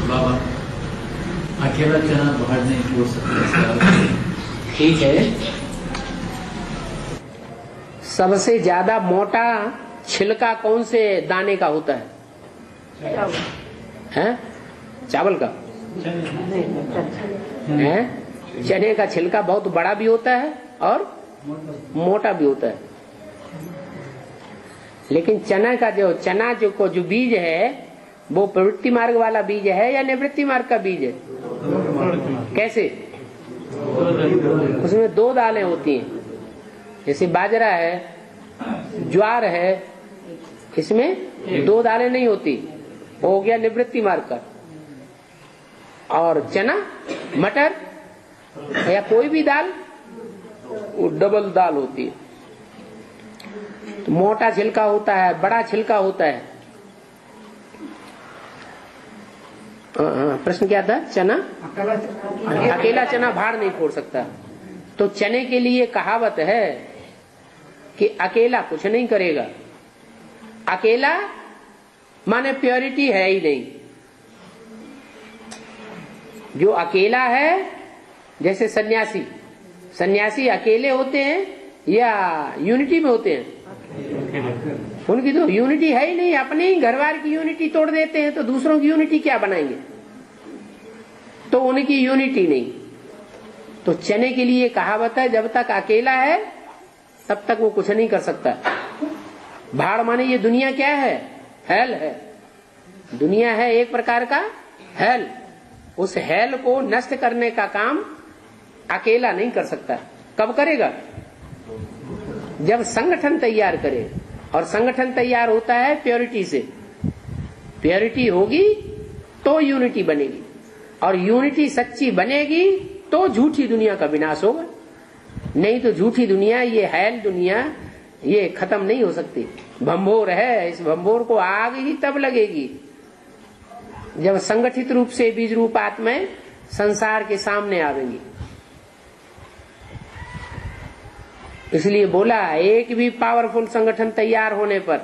बाबा अकेला चना बाहर नहीं छोड़ सकते। ठीक है। सबसे ज्यादा मोटा छिलका कौन से दाने का होता है? हैं? चावल का है? चने का छिलका बहुत बड़ा भी होता है और मोटा भी होता है। लेकिन चना का जो बीज है वो प्रवृत्ति मार्ग वाला बीज है या निवृत्ति मार्ग का बीज है? कैसे? उसमें दो दालें होती हैं, जैसे बाजरा है, ज्वार है, इसमें दो दालें नहीं होती, वो हो गया निवृत्ति मार्ग का। और चना, मटर या कोई भी दाल वो डबल दाल होती है। तो मोटा छिलका होता है, बड़ा छिलका होता है। प्रश्न क्या था? चना अकेला चना भाड़ नहीं फोड़ सकता। तो चने के लिए कहावत है कि अकेला कुछ नहीं करेगा। अकेला माने प्योरिटी है ही नहीं। जो अकेला है, जैसे सन्यासी अकेले होते हैं या यूनिटी में होते हैं? उनकी तो यूनिटी है ही नहीं। अपने ही घरवार की यूनिटी तोड़ देते हैं तो दूसरों की यूनिटी क्या बनाएंगे? तो उनकी यूनिटी नहीं। तो चने के लिए कहावत है, जब तक अकेला है तब तक वो कुछ नहीं कर सकता। भाड़ माने ये दुनिया क्या है? हेल है। दुनिया है एक प्रकार का हेल। उस हेल को नष्ट करने का काम अकेला नहीं कर सकता। कब करेगा? जब संगठन तैयार करे। और संगठन तैयार होता है प्योरिटी से। प्योरिटी होगी तो यूनिटी बनेगी, और यूनिटी सच्ची बनेगी तो झूठी दुनिया का विनाश होगा। नहीं तो झूठी दुनिया, ये हैल दुनिया, ये खत्म नहीं हो सकती। भंभोर है, इस भंभोर को आग ही तब लगेगी जब संगठित रूप से बीज रूप आत्माएं संसार के सामने आवेंगी। इसलिए बोला, एक भी पावरफुल संगठन तैयार होने पर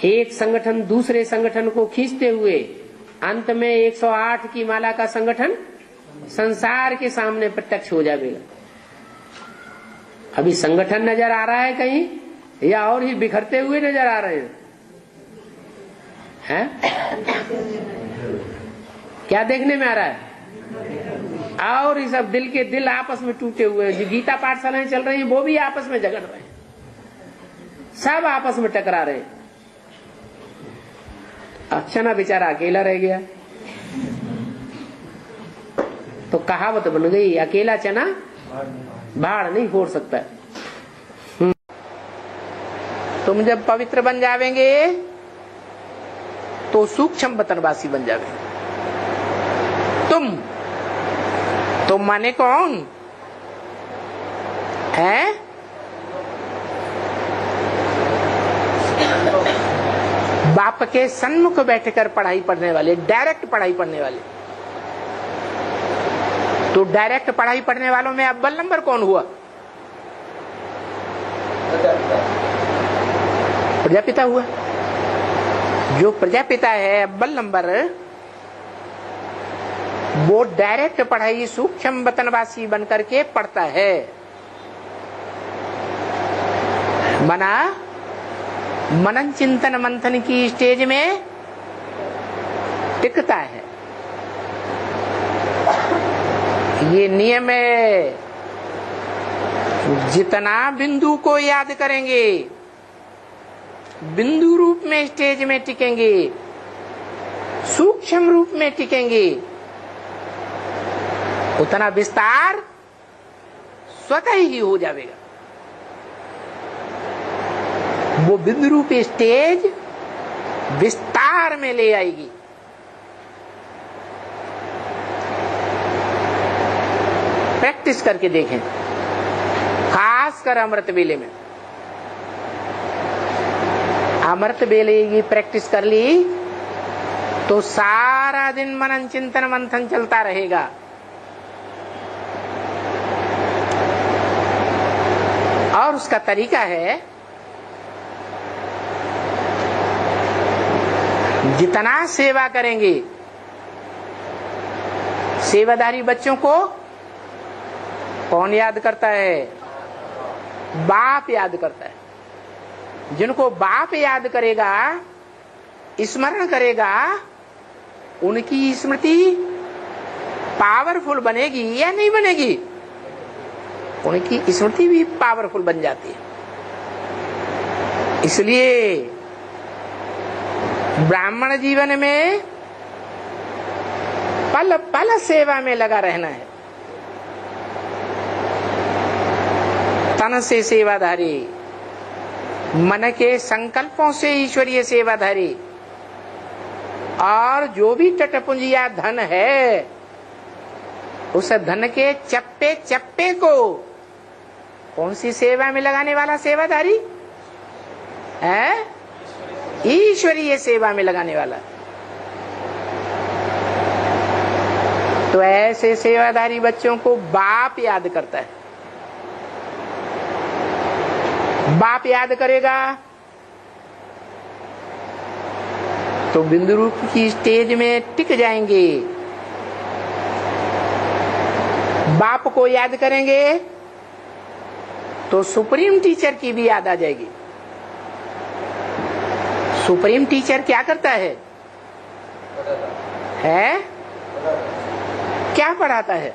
एक संगठन दूसरे संगठन को खींचते हुए अंत में 108 की माला का संगठन संसार के सामने प्रत्यक्ष हो जाएगा। अभी संगठन नजर आ रहा है कहीं, या और ही बिखरते हुए नजर आ रहे हैं? क्या देखने में आ रहा है? और ये सब दिल के दिल आपस में टूटे हुए हैं। जो गीता पाठशालाएं चल रही हैं वो भी आपस में झगड़ रहे हैं, सब आपस में टकरा रहे हैं। चना बेचारा अकेला रह गया। तो कहावत बन गई, अकेला चना भाड़ नहीं फोड़ सकता। तुम जब पवित्र बन जावेंगे तो सूक्ष्म वतनवासी बन जावेंगे। तुम माने कौन है? बाप के सन्मुख बैठकर पढ़ाई पढ़ने वाले, डायरेक्ट पढ़ाई पढ़ने वाले। तो डायरेक्ट पढ़ाई पढ़ने वालों में अव्वल नंबर कौन हुआ? प्रजापिता हुआ। जो प्रजापिता है अव्वल नंबर, वो डायरेक्ट पढ़ाई सूक्ष्म वतनवासी बनकर के पढ़ता है। मना मनन चिंतन मंथन की स्टेज में टिकता है। ये नियम है, जितना बिंदु को याद करेंगे, बिंदु रूप में स्टेज में टिकेंगे, सूक्ष्म रूप में टिकेंगे, उतना विस्तार स्वतः ही हो जाएगा। वो बिंदु रूप स्टेज विस्तार में ले आएगी। प्रैक्टिस करके देखें, खासकर अमृत बेले में। अमृत बेले की प्रैक्टिस कर ली तो सारा दिन मनन चिंतन मंथन चलता रहेगा। और उसका तरीका है, जितना सेवा करेंगे सेवाधारी बच्चों को कौन याद करता है? बाप याद करता है। जिनको बाप याद करेगा, स्मरण करेगा, उनकी स्मृति पावरफुल बनेगी या नहीं बनेगी? उनकी स्मृति भी पावरफुल बन जाती है। इसलिए ब्राह्मण जीवन में पल पल सेवा में लगा रहना है। तन से सेवाधारी, मन के संकल्पों से ईश्वरीय सेवाधारी, और जो भी टटपुंज या धन है, उस धन के चप्पे चप्पे को कौन सी सेवा में लगाने वाला सेवाधारी है? ईश्वरीय सेवा में लगाने वाला। तो ऐसे सेवाधारी बच्चों को बाप याद करता है। बाप याद करेगा तो बिंदु रूप की स्टेज में टिक जाएंगे। बाप को याद करेंगे तो सुप्रीम टीचर की भी याद आ जाएगी। सुप्रीम टीचर क्या करता है? क्या पढ़ाता है?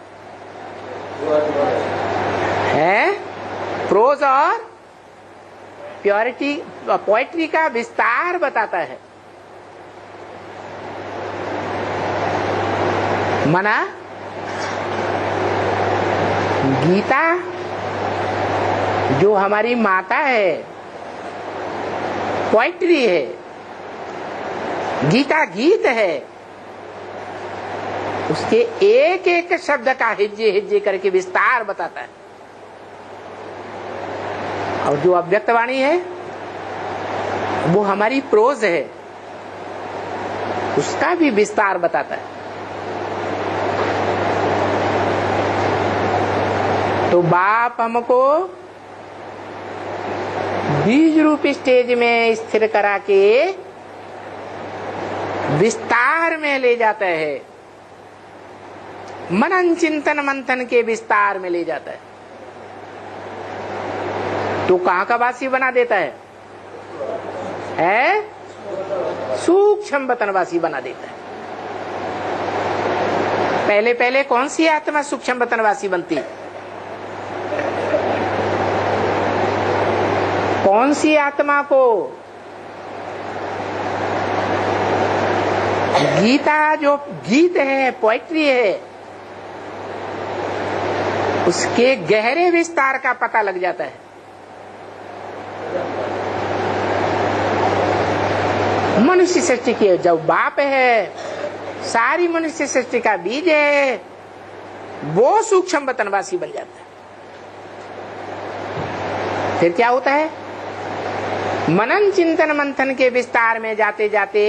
प्रोज और पोएट्री का विस्तार बताता है। मना गीता जो हमारी माता है, पोएट्री है, गीता गीत है, उसके एक एक शब्द का हिज्जे हिज्जे करके विस्तार बताता है। और जो अव्यक्त वाणी है वो हमारी प्रोज है, उसका भी विस्तार बताता है। तो बाप हमको बीज रूप स्टेज में स्थिर करा के विस्तार में ले जाता है, मनन चिंतन मंथन के विस्तार में ले जाता है। तो कहाँ का वासी बना देता है? सूक्ष्म वतनवासी बना देता है। पहले पहले कौन सी आत्मा सूक्ष्म वतनवासी बनती? कौन सी आत्मा को गीता जो गीत है, पोएट्री है, उसके गहरे विस्तार का पता लग जाता है। मनुष्य सृष्टि के जो बाप है, सारी मनुष्य सृष्टि का बीज है, वो सूक्ष्म वतनवासी बन जाता है। फिर क्या होता है? मनन चिंतन मंथन के विस्तार में जाते जाते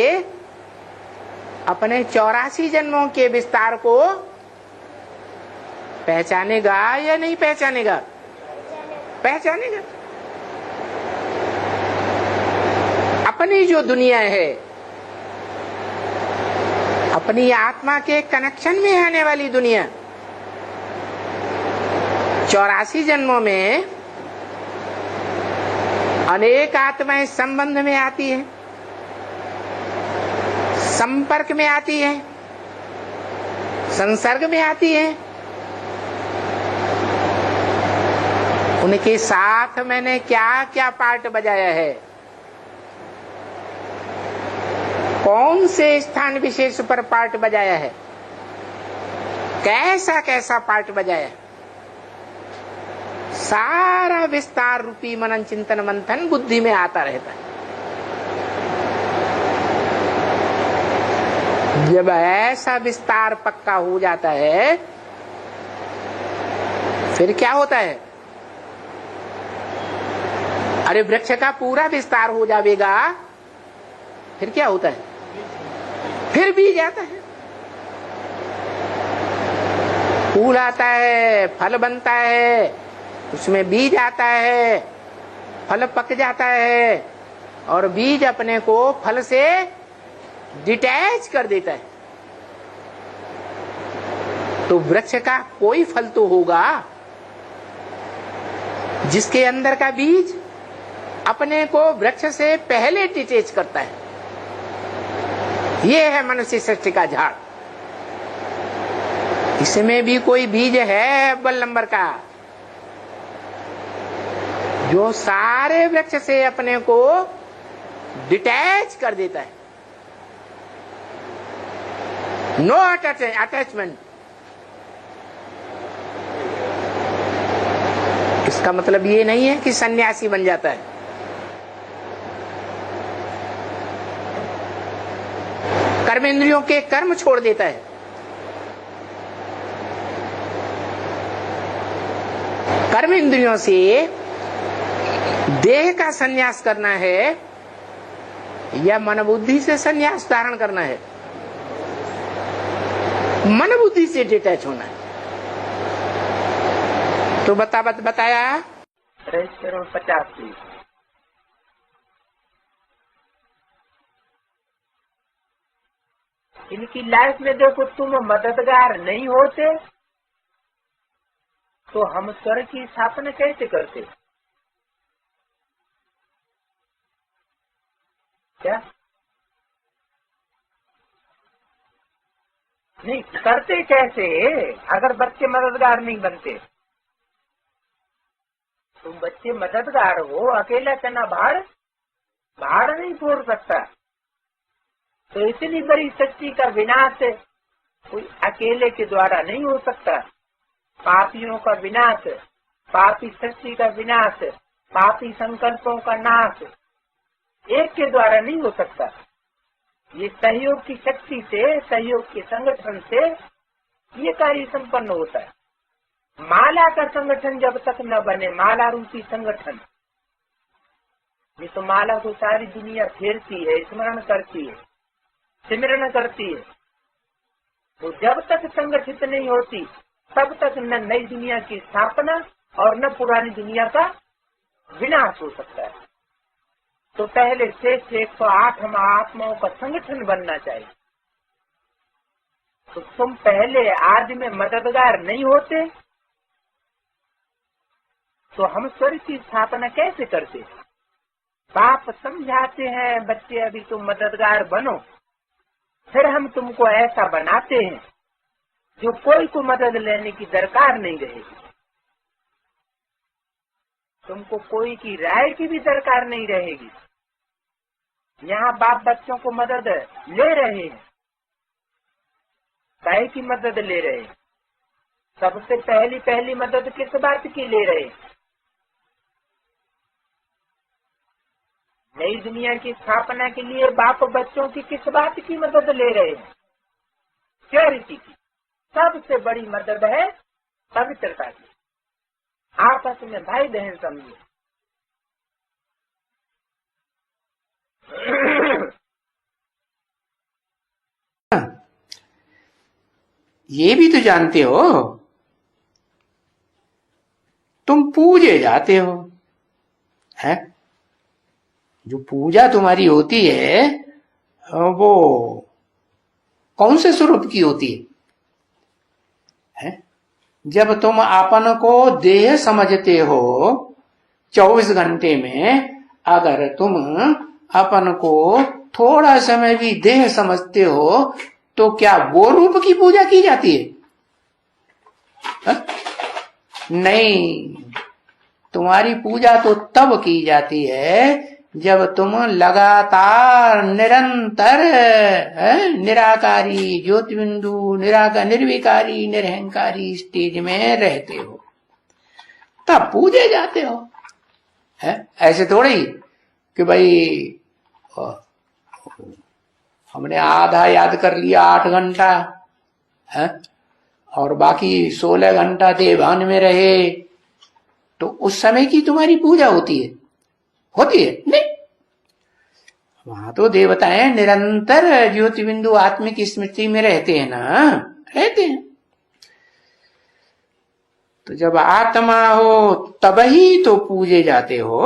अपने 84 जन्मों के विस्तार को पहचानेगा या नहीं पहचानेगा? पहचानेगा। अपनी जो दुनिया है, अपनी आत्मा के कनेक्शन में आने वाली दुनिया, 84 जन्मों में अनेक आत्माएं संबंध में आती हैं, संपर्क में आती हैं, संसर्ग में आती हैं। उनके साथ मैंने क्या क्या पार्ट बजाया है, कौन से स्थान विशेष पर पार्ट बजाया है, कैसा कैसा पार्ट बजाया है, सारा विस्तार रूपी मनन चिंतन मंथन बुद्धि में आता रहता है। जब ऐसा विस्तार पक्का हो जाता है, फिर क्या होता है? अरे वृक्ष का पूरा विस्तार हो जाएगा, फिर क्या होता है? फिर बीज आता है, फूल आता है, फल बनता है, उसमें बीज आता है, फल पक जाता है, और बीज अपने को फल से डिटैच कर देता है। तो वृक्ष का कोई फल तो होगा जिसके अंदर का बीज अपने को वृक्ष से पहले डिटेच करता है। ये है मनुष्य सृष्टि का झाड़। इसमें भी कोई बीज है अव्वल नंबर का, जो सारे वृक्ष से अपने को डिटैच कर देता है। No attachment. इसका मतलब ये नहीं है कि सन्यासी बन जाता है। कर्मेंद्रियों के कर्म छोड़ देता है। कर्मेंद्रियों से देह का संन्यास करना है या मन बुद्धि से संन्यास धारण करना है? मन बुद्धि से डिटैच होना है। तो बताया 85। इनकी लाइफ में देखो, तुम मददगार नहीं होते तो हम स्वर्ग की स्थापना कैसे करते? क्या नहीं करते? कैसे अगर बच्चे मददगार नहीं बनते? तुम बच्चे मददगार हो, अकेला चना भाड़ नहीं फोड़ सकता। तो इतनी बड़ी शक्ति का विनाश कोई अकेले के द्वारा नहीं हो सकता। पापियों का विनाश, पापी शक्ति का विनाश, पापी संकल्पों का नाश एक के द्वारा नहीं हो सकता। ये सहयोग की शक्ति से, सहयोग के संगठन से ये कार्य संपन्न होता है। माला का संगठन जब तक न बने, माला रूपी संगठन, ये तो माला को सारी दुनिया फेरती है, स्मरण करती है, सिमरण करती है। तो जब तक संगठित नहीं होती तब तक न नई दुनिया की स्थापना और न पुरानी दुनिया का विनाश हो सकता है। तो पहले शेष 108 हम आत्माओं का संगठन बनना चाहिए। तो तुम पहले आदि में मददगार नहीं होते तो हम स्वर्ग की स्थापना कैसे करते? बाप समझाते हैं, बच्चे अभी तुम मददगार बनो, फिर हम तुमको ऐसा बनाते हैं जो कोई को मदद लेने की दरकार नहीं रहेगी। तुमको कोई की राय की भी दरकार नहीं रहेगी। यहाँ बाप बच्चों को मदद ले रहे हैं। काय की मदद ले रहे हैं? सबसे पहली मदद किस बात की ले रहे हैं? नई दुनिया की स्थापना के लिए बाप बच्चों की किस बात की मदद ले रहे हैं? प्योरिटी की। सबसे बड़ी मदद है पवित्रता की। आपस में भाई बहन समझिए। ये भी तो जानते हो, तुम पूजे जाते हो, है? जो पूजा तुम्हारी होती है वो कौन से स्वरूप की होती है? जब तुम अपन को देह समझते हो, 24 घंटे में अगर तुम अपन को थोड़ा समय भी देह समझते हो तो क्या वो रूप की पूजा की जाती है? नहीं, तुम्हारी पूजा तो तब की जाती है जब तुम लगातार निरंतर निराकारी ज्योतिबिंदु, निर्विकारी, निरहंकारी स्टेज में रहते हो, तब पूजे जाते हो। ऐसे थोड़ी कि भाई हमने आधा याद कर लिया 8 घंटा है और बाकी 16 घंटा देवान में रहे तो उस समय की तुम्हारी पूजा होती है? नहीं। वहां तो देवताएं निरंतर ज्योति बिंदु आत्मिक स्मृति में रहते हैं ना, रहते हैं। तो जब आत्मा हो तब ही तो पूजे जाते हो,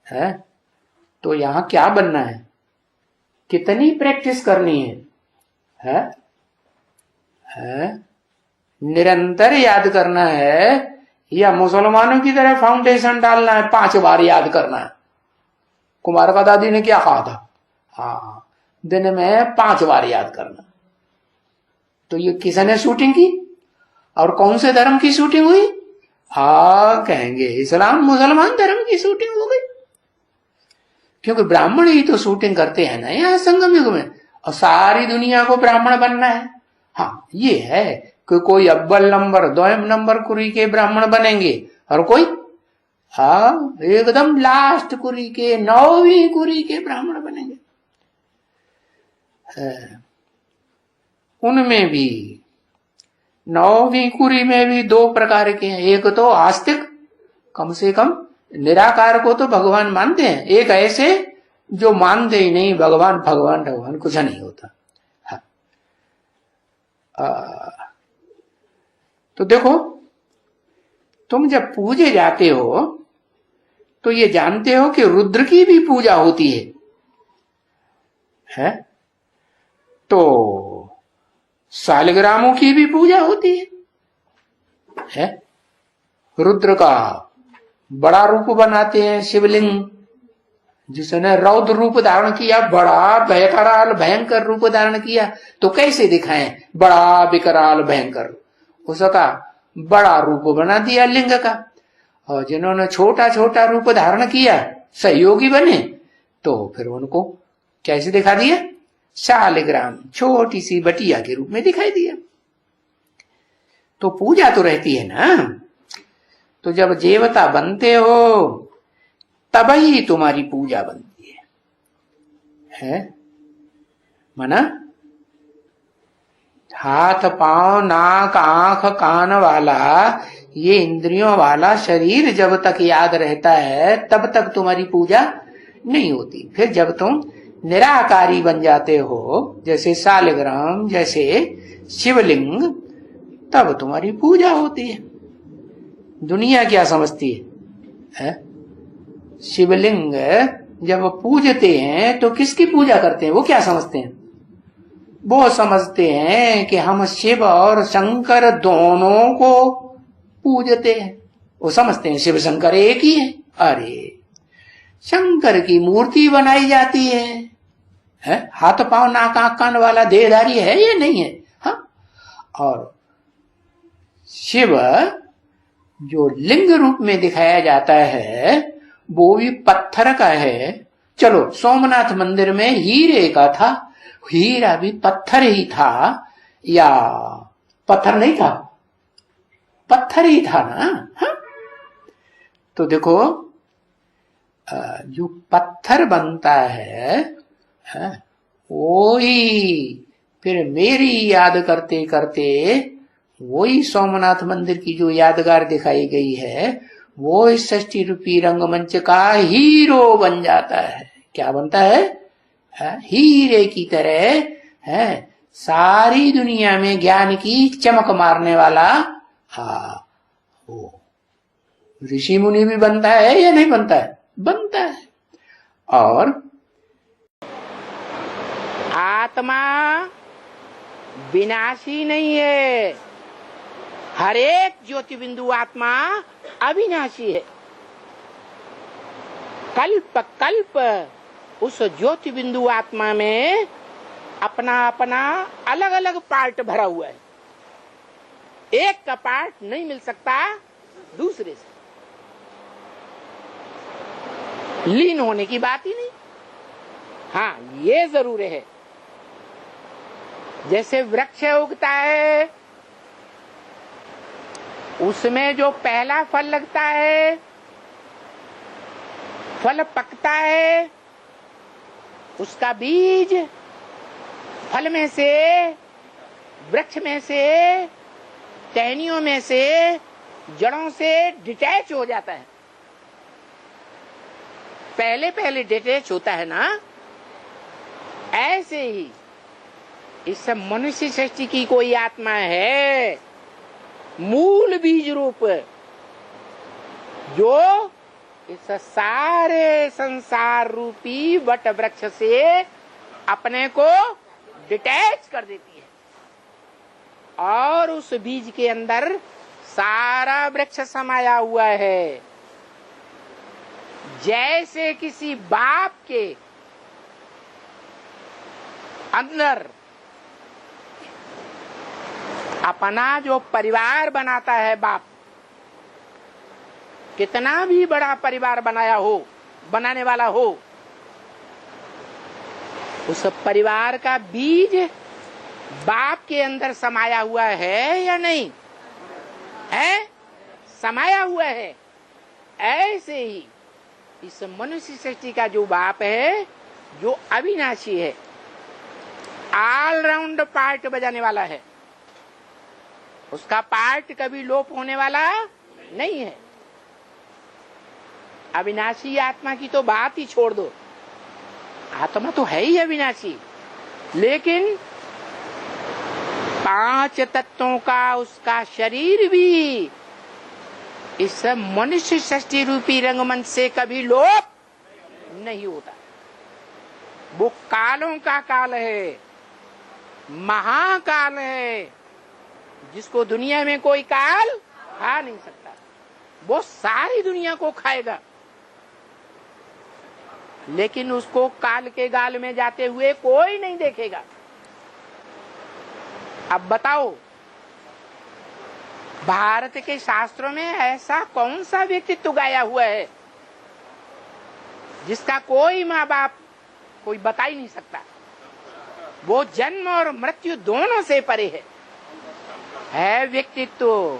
है? तो यहां क्या बनना है? कितनी प्रैक्टिस करनी है? है? निरंतर याद करना है या मुसलमानों की तरह फाउंडेशन डालना है, 5 बार याद करना है? कुमार का दादी ने क्या कहा था? हाँ, दिन में 5 बार याद करना। तो ये किसने शूटिंग की और कौन से धर्म की शूटिंग हुई? हाँ, कहेंगे इस्लाम मुसलमान धर्म की शूटिंग हो गई, क्योंकि ब्राह्मण ही तो शूटिंग करते हैं ना यहाँ संगम युग में, और सारी दुनिया को ब्राह्मण बनना है। हाँ, ये है कि कोई अव्वल नंबर 2 नंबर कुरी के ब्राह्मण बनेंगे और कोई हाँ एकदम लास्ट कुरी के 9वीं कुरी के ब्राह्मण बनेंगे। उनमें भी 9वीं कुरी में भी 2 प्रकार के हैं। एक तो आस्तिक, कम से कम निराकार को तो भगवान मानते हैं। एक ऐसे जो मानते ही नहीं भगवान भगवान भगवान कुछ नहीं होता। तो देखो, तुम जब पूजे जाते हो तो ये जानते हो कि रुद्र की भी पूजा होती है? तो सालग्रामों की भी पूजा होती है? रुद्र का बड़ा रूप बनाते हैं शिवलिंग, जिसने रौद्र रूप धारण किया, बड़ा विकराल भयंकर रूप धारण किया। तो कैसे दिखाएं बड़ा विकराल भयंकर? उसका बड़ा रूप बना दिया लिंग का। और जिन्होंने छोटा छोटा रूप धारण किया, सहयोगी बने, तो फिर उनको कैसे दिखा दिया? शालिग्राम, छोटी सी बटिया के रूप में दिखाई दिया। तो पूजा तो रहती है ना। तो जब देवता बनते हो तब ही तुम्हारी पूजा बनती है? मना हाथ पांव नाक आंख कान वाला ये इंद्रियों वाला शरीर जब तक याद रहता है तब तक तुम्हारी पूजा नहीं होती। फिर जब तुम निराकारी बन जाते हो, जैसे शालिग्राम, जैसे शिवलिंग, तब तुम्हारी पूजा होती है। दुनिया क्या समझती है? शिवलिंग जब पूजते हैं तो किसकी पूजा करते हैं? वो क्या समझते हैं? वो समझते हैं कि हम शिव और शंकर दोनों को पूजते हैं। वो समझते हैं शिव शंकर एक ही है। अरे शंकर की मूर्ति बनाई जाती है? हाथ पांव नाक आंख कान वाला देहधारी है या नहीं है? हाँ, और शिव जो लिंग रूप में दिखाया जाता है वो भी पत्थर का है। चलो, सोमनाथ मंदिर में हीरे का था, हीरा भी पत्थर ही था या पत्थर नहीं था? पत्थर ही था ना। हा? तो देखो, जो पत्थर बनता है वही फिर मेरी याद करते करते वही सोमनाथ मंदिर की जो यादगार दिखाई गई है वो इस 60 रूपी रंगमंच का हीरो बन जाता है। क्या बनता है? हीरे की तरह है, सारी दुनिया में ज्ञान की चमक मारने वाला। हाँ, वो ऋषि मुनि भी बनता है या नहीं बनता है? बनता है। और आत्मा विनाशी नहीं है, हर एक ज्योति बिंदु आत्मा अविनाशी है। कल्प कल्प उस ज्योति बिंदु आत्मा में अपना अपना अलग अलग पार्ट भरा हुआ है। एक का पार्ट नहीं मिल सकता दूसरे से, लीन होने की बात ही नहीं। हाँ, ये जरूर है, जैसे वृक्ष उगता है उसमें जो पहला फल लगता है, फल पकता है, उसका बीज फल में से, वृक्ष में से, टहनियों में से, जड़ों से डिटैच हो जाता है। पहले पहले डिटैच होता है ना। ऐसे ही इस मनुष्य सृष्टि की कोई आत्मा है, मूल बीज रूप, जो इस सारे संसार रूपी वट वृक्ष से अपने को डिटैच कर देती है और उस बीज के अंदर सारा वृक्ष समाया हुआ है। जैसे किसी बाप के अंदर अपना जो परिवार बनाता है, बाप कितना भी बड़ा परिवार बनाने वाला हो, उस परिवार का बीज बाप के अंदर समाया हुआ है या नहीं है? समाया हुआ है। ऐसे ही इस मनुष्य सृष्टि का जो बाप है, जो अविनाशी है, ऑलराउंड पार्ट बजाने वाला है, उसका पार्ट कभी लोप होने वाला नहीं है। अविनाशी आत्मा की तो बात ही छोड़ दो, आत्मा तो है ही अविनाशी, लेकिन 5 तत्वों का उसका शरीर भी इस मनुष्य सृष्टि रूपी रंगमंच से कभी लोप नहीं होता। वो कालों का काल है, महाकाल है, जिसको दुनिया में कोई काल खा नहीं सकता। वो सारी दुनिया को खाएगा, लेकिन उसको काल के गाल में जाते हुए कोई नहीं देखेगा। अब बताओ, भारत के शास्त्रों में ऐसा कौन सा व्यक्तित्व गाया हुआ है जिसका कोई माँ बाप कोई बता ही नहीं सकता? वो जन्म और मृत्यु दोनों से परे है व्यक्तित्व,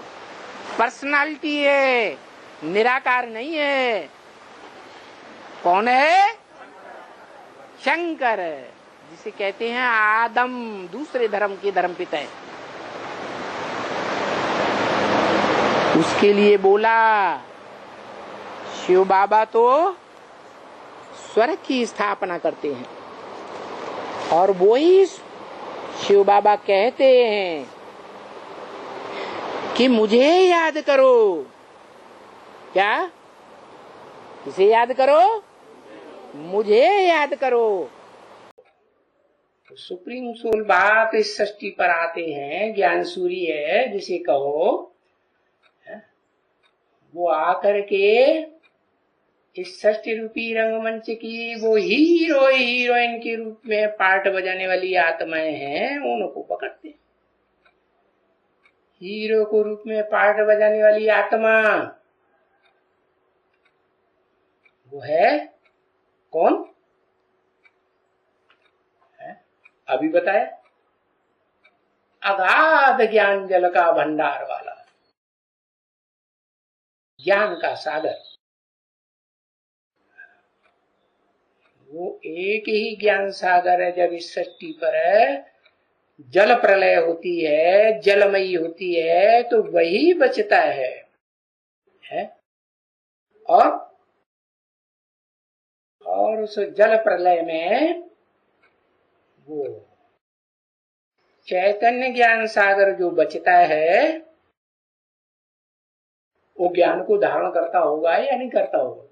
पर्सनालिटी है, निराकार नहीं है। कौन है? शंकर, जिसे कहते हैं आदम, दूसरे धर्म के धर्मपिता है। उसके लिए बोला शिव बाबा तो स्वर्ग की स्थापना करते हैं, और वो ही शिव बाबा कहते हैं कि मुझे याद करो। क्या? किसे याद करो? मुझे याद करो। तो सुप्रीम सोल बाप इस सृष्टि पर आते हैं, ज्ञान सूर्य है जिसे कहो, वो आकर के इस सृष्टि रूपी रंगमंच की वो हीरो हीरोइन के रूप में पार्ट बजाने वाली आत्माएं हैं, उनको पकड़ते हैं। हीरो को रूप में पार्ट बजाने वाली आत्मा वो है कौन? अभी बताया, अगाध ज्ञान जल का भंडार वाला, ज्ञान का सागर। वो एक ही ज्ञान सागर है। जब इस सृष्टि पर जल प्रलय होती है, जलमयी होती है, तो वही बचता है? और उस जल प्रलय में वो चैतन्य ज्ञान सागर जो बचता है, वो ज्ञान को धारण करता होगा या नहीं करता होगा?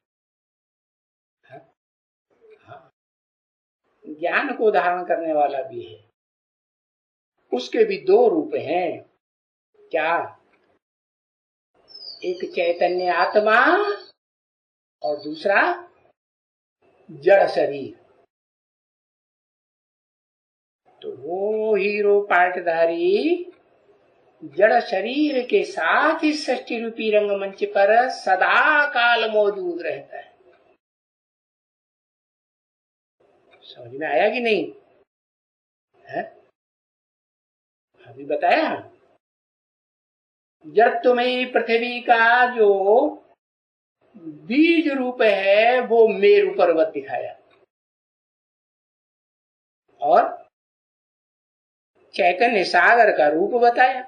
ज्ञान को धारण करने वाला भी है। उसके भी 2 रूप हैं। क्या? एक चैतन्य आत्मा और दूसरा जड़ शरीर। तो वो हीरो पार्टधारी जड़ शरीर के साथ इस सृष्टि रूपी रंगमंच पर सदा काल मौजूद रहता है। समझ में आया कि नहीं है? अभी बताया। जड़त्वमयी पृथ्वी का जो बीज रूप है वो मेरु पर्वत दिखाया, और चैतन्य सागर का रूप बताया।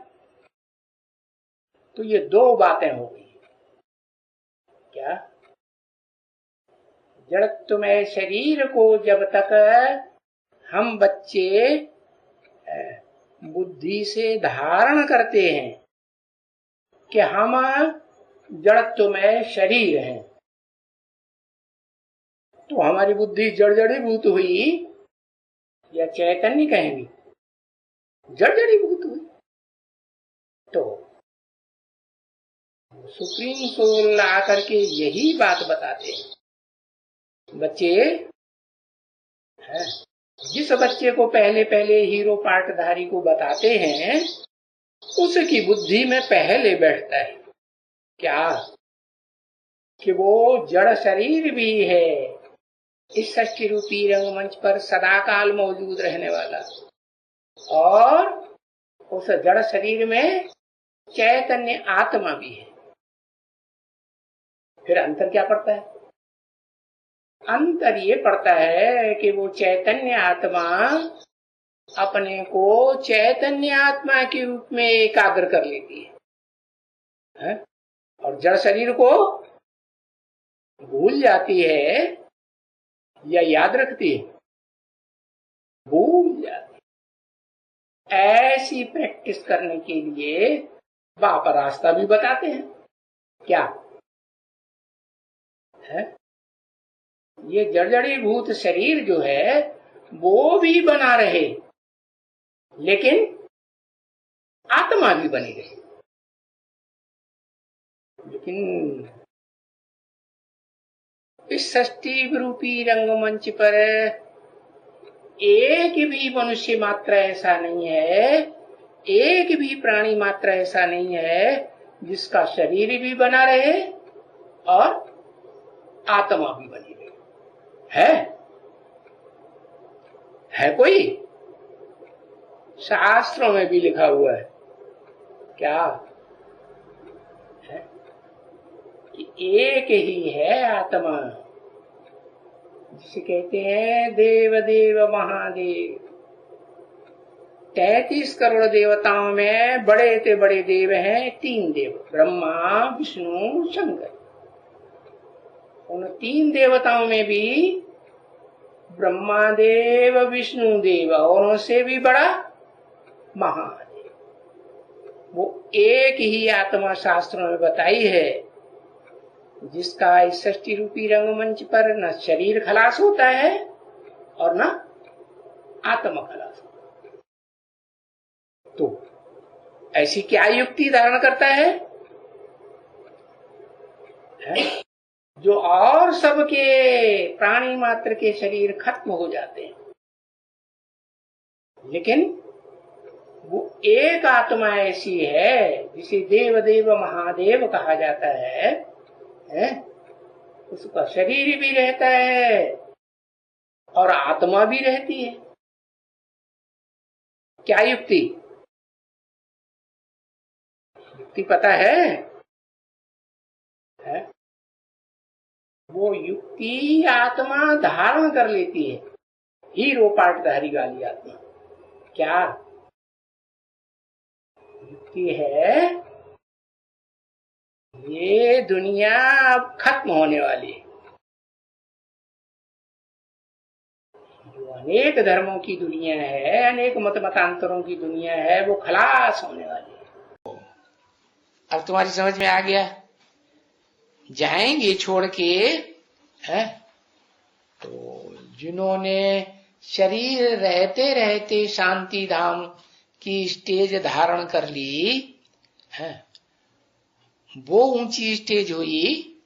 तो ये 2 बातें हो गई। क्या? जड़त्वमय शरीर को जब तक हम बच्चे बुद्धि से धारण करते हैं कि हम जड़त्वमय शरीर हैं, तो हमारी बुद्धि जड़जड़ीभूत हुई या चैतन्य कहेंगे? जड़जड़ीभूत हुई। तो सुप्रीम सोल आकर के यही बात बताते हैं। बच्चे हैं, जिस बच्चे को पहले पहले हीरो पार्टधारी को बताते हैं, उसकी बुद्धि में पहले बैठता है क्या कि वो जड़ शरीर भी है, इस षष्ठी रूपी रंगमंच पर सदाकाल मौजूद रहने वाला, और उस जड़ शरीर में चैतन्य आत्मा भी है। फिर अंतर क्या पड़ता है? अंतर ये पड़ता है कि वो चैतन्य आत्मा अपने को चैतन्य आत्मा के रूप में एकाग्र कर लेती है, और जड़ शरीर को भूल जाती है या याद रखती है? भूल जाती है। ऐसी प्रैक्टिस करने के लिए बाप रास्ता भी बताते हैं। क्या है? ये जड़जड़ीभूत शरीर जो है वो भी बना रहे, लेकिन आत्मा भी बनी रहे। लेकिन इस षष्ठी रूपी रंगमंच पर एक भी मनुष्य मात्र ऐसा नहीं है, एक भी प्राणी मात्र ऐसा नहीं है जिसका शरीर भी बना रहे और आत्मा भी बनी रहे। है कोई? शास्त्रों में भी लिखा हुआ है क्या है कि एक ही है आत्मा, जिसे कहते हैं देव देव महादेव। 33 करोड़ देवताओं में बड़े से बड़े देव हैं 3 देव, ब्रह्मा विष्णु शंकर। उन 3 देवताओं में भी ब्रह्मा देव विष्णु देव और उनसे भी बड़ा महादेव, वो एक ही आत्मा शास्त्रों में बताई है, जिसका इस षष्ठी रूपी रंगमंच पर न शरीर खलास होता है और न आत्मा खलास होता है। तो ऐसी क्या युक्ति धारण करता है? जो और सबके प्राणी मात्र के शरीर खत्म हो जाते हैं, लेकिन वो एक आत्मा ऐसी है जिसे देव देव महादेव कहा जाता है, उसका शरीर भी रहता है और आत्मा भी रहती है। क्या युक्ति? युक्ति पता है? वो युक्ति आत्मा धारण कर लेती है, हीरो पार्टधारी वाली आत्मा। क्या युक्ति है? ये दुनिया अब खत्म होने वाली है। जो अनेक धर्मों की दुनिया है, अनेक मतांतरों की दुनिया है, वो खलास होने वाली है। अब तुम्हारी समझ में आ गया? जाएंगे छोड़ के, है? तो जिन्होंने शरीर रहते रहते शांति धाम की स्टेज धारण कर ली है, वो ऊंची स्टेज हुई,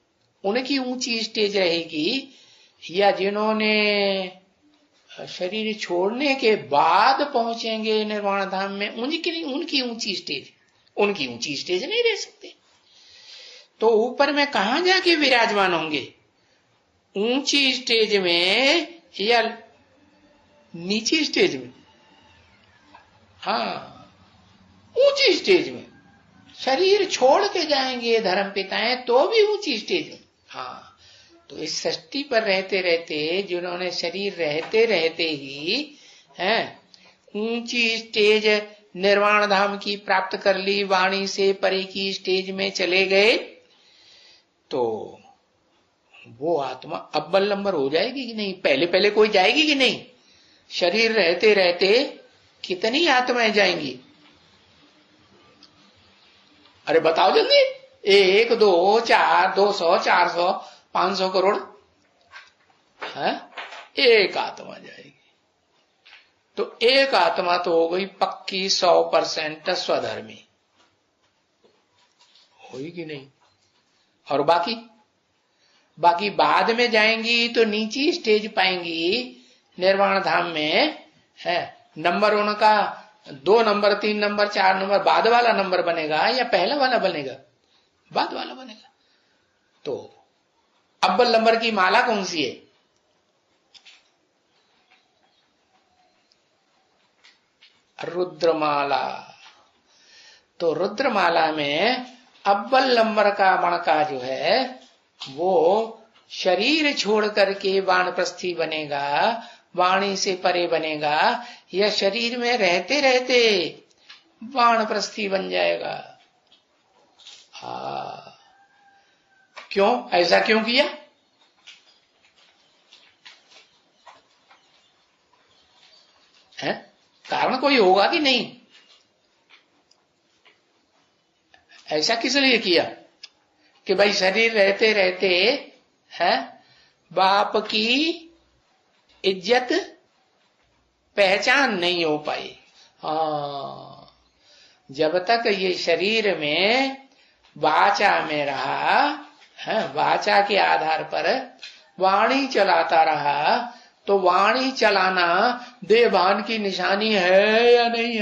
उनकी ऊंची स्टेज रहेगी। या जिन्होंने शरीर छोड़ने के बाद पहुंचेंगे निर्वाण धाम में, उनकी ऊंची स्टेज, उनकी ऊंची स्टेज नहीं रह सकते। तो ऊपर में कहां जाके विराजमान होंगे? ऊंची स्टेज में या नीची स्टेज में? हाँ, ऊंची स्टेज में। शरीर छोड़ के जाएंगे धर्म पिताएं तो भी ऊंची स्टेज में। हाँ, तो इस सृष्टि पर रहते रहते जिन्होंने शरीर रहते रहते ही ऊंची स्टेज निर्वाण धाम की प्राप्त कर ली, वाणी से परे की स्टेज में चले गए, तो वो आत्मा अव्वल नंबर हो जाएगी कि नहीं? पहले पहले कोई जाएगी कि नहीं? शरीर रहते रहते कितनी आत्माएं जाएंगी? अरे बताओ जल्दी। 1, 2, 4, 200, 400, 500 करोड़ है? एक आत्मा जाएगी। तो एक आत्मा तो हो गई पक्की 100% स्वधर्मी। होगी कि नहीं। और बाकी बाद में जाएंगी तो नीची स्टेज पाएंगी निर्वाण धाम में, है नंबर उनका 2 नंबर 3 नंबर 4 नंबर बाद वाला नंबर बनेगा या पहला वाला बनेगा? बाद वाला बनेगा। तो अव्वल नंबर की माला कौन सी है? रुद्रमाला। तो रुद्रमाला में अव्वल नंबर का मणका जो है वो शरीर छोड़ करके वानप्रस्थी बनेगा, वाणी से परे बनेगा, या शरीर में रहते रहते वानप्रस्थी बन जाएगा। क्यों ऐसा क्यों किया? है कारण कोई होगा कि नहीं? ऐसा किस लिए किया कि भाई शरीर रहते रहते है बाप की इज्जत पहचान नहीं हो पाई। जब तक ये शरीर में वाचा में रहा है, वाचा के आधार पर वाणी चलाता रहा, तो वाणी चलाना देहभान की निशानी है या नहीं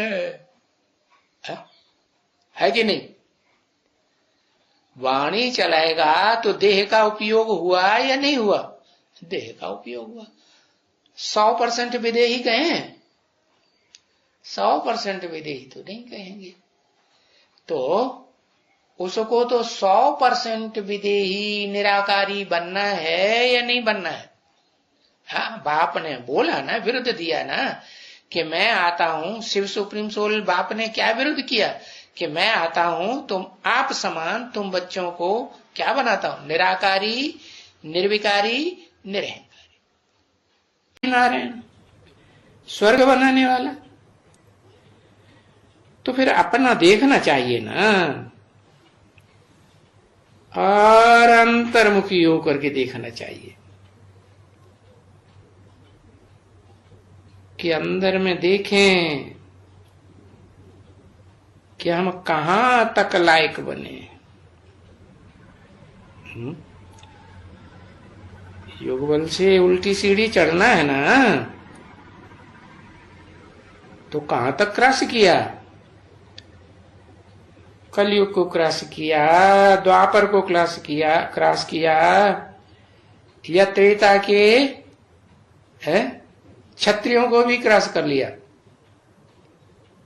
है कि नहीं? वाणी चलाएगा तो देह का उपयोग हुआ या नहीं हुआ? देह का उपयोग हुआ। 100% विदेही कहें? 100% विदेही तो नहीं कहेंगे। तो उसको तो 100% विदेही निराकारी बनना है या नहीं बनना है? हाँ, बाप ने बोला ना, विरुद्ध दिया ना कि मैं आता हूं। शिव सुप्रीम सोल बाप ने क्या विरुद्ध किया कि मैं आता हूं, तुम आप समान, तुम बच्चों को क्या बनाता हूं? निराकारी, निर्विकारी, निरहंकारी, नारायण स्वर्ग बनाने वाला। तो फिर अपना देखना चाहिए ना, और अंतर्मुखी होकर के देखना चाहिए कि अंदर में देखें कि हम कहां तक लायक बने। योग बल से उल्टी सीढ़ी चढ़ना है ना, तो कहां तक क्रॉस किया? कलयुग को क्रॉस किया, द्वापर को क्रॉस किया, या त्रेता के क्षत्रियों को भी क्रॉस कर लिया,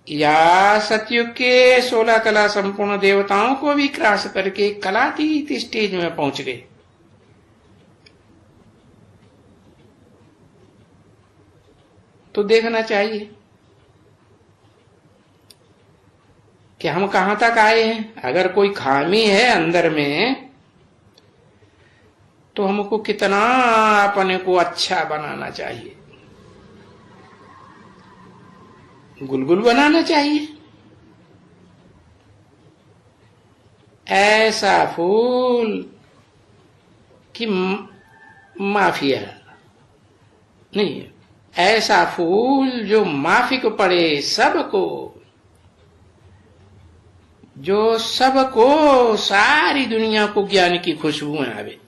या सतयुग के 16 कला संपूर्ण देवताओं को भी क्रॉस करके कलातीत स्टेज में पहुंच गए। तो देखना चाहिए कि हम कहां तक आए हैं। अगर कोई खामी है अंदर में तो हमको कितना अपने को अच्छा बनाना चाहिए, गुलगुल बनाना चाहिए। ऐसा फूल कि माफिया नहीं, ऐसा फूल जो माफिक पड़े सबको, जो सबको, सारी दुनिया को ज्ञान की खुशबू आवे।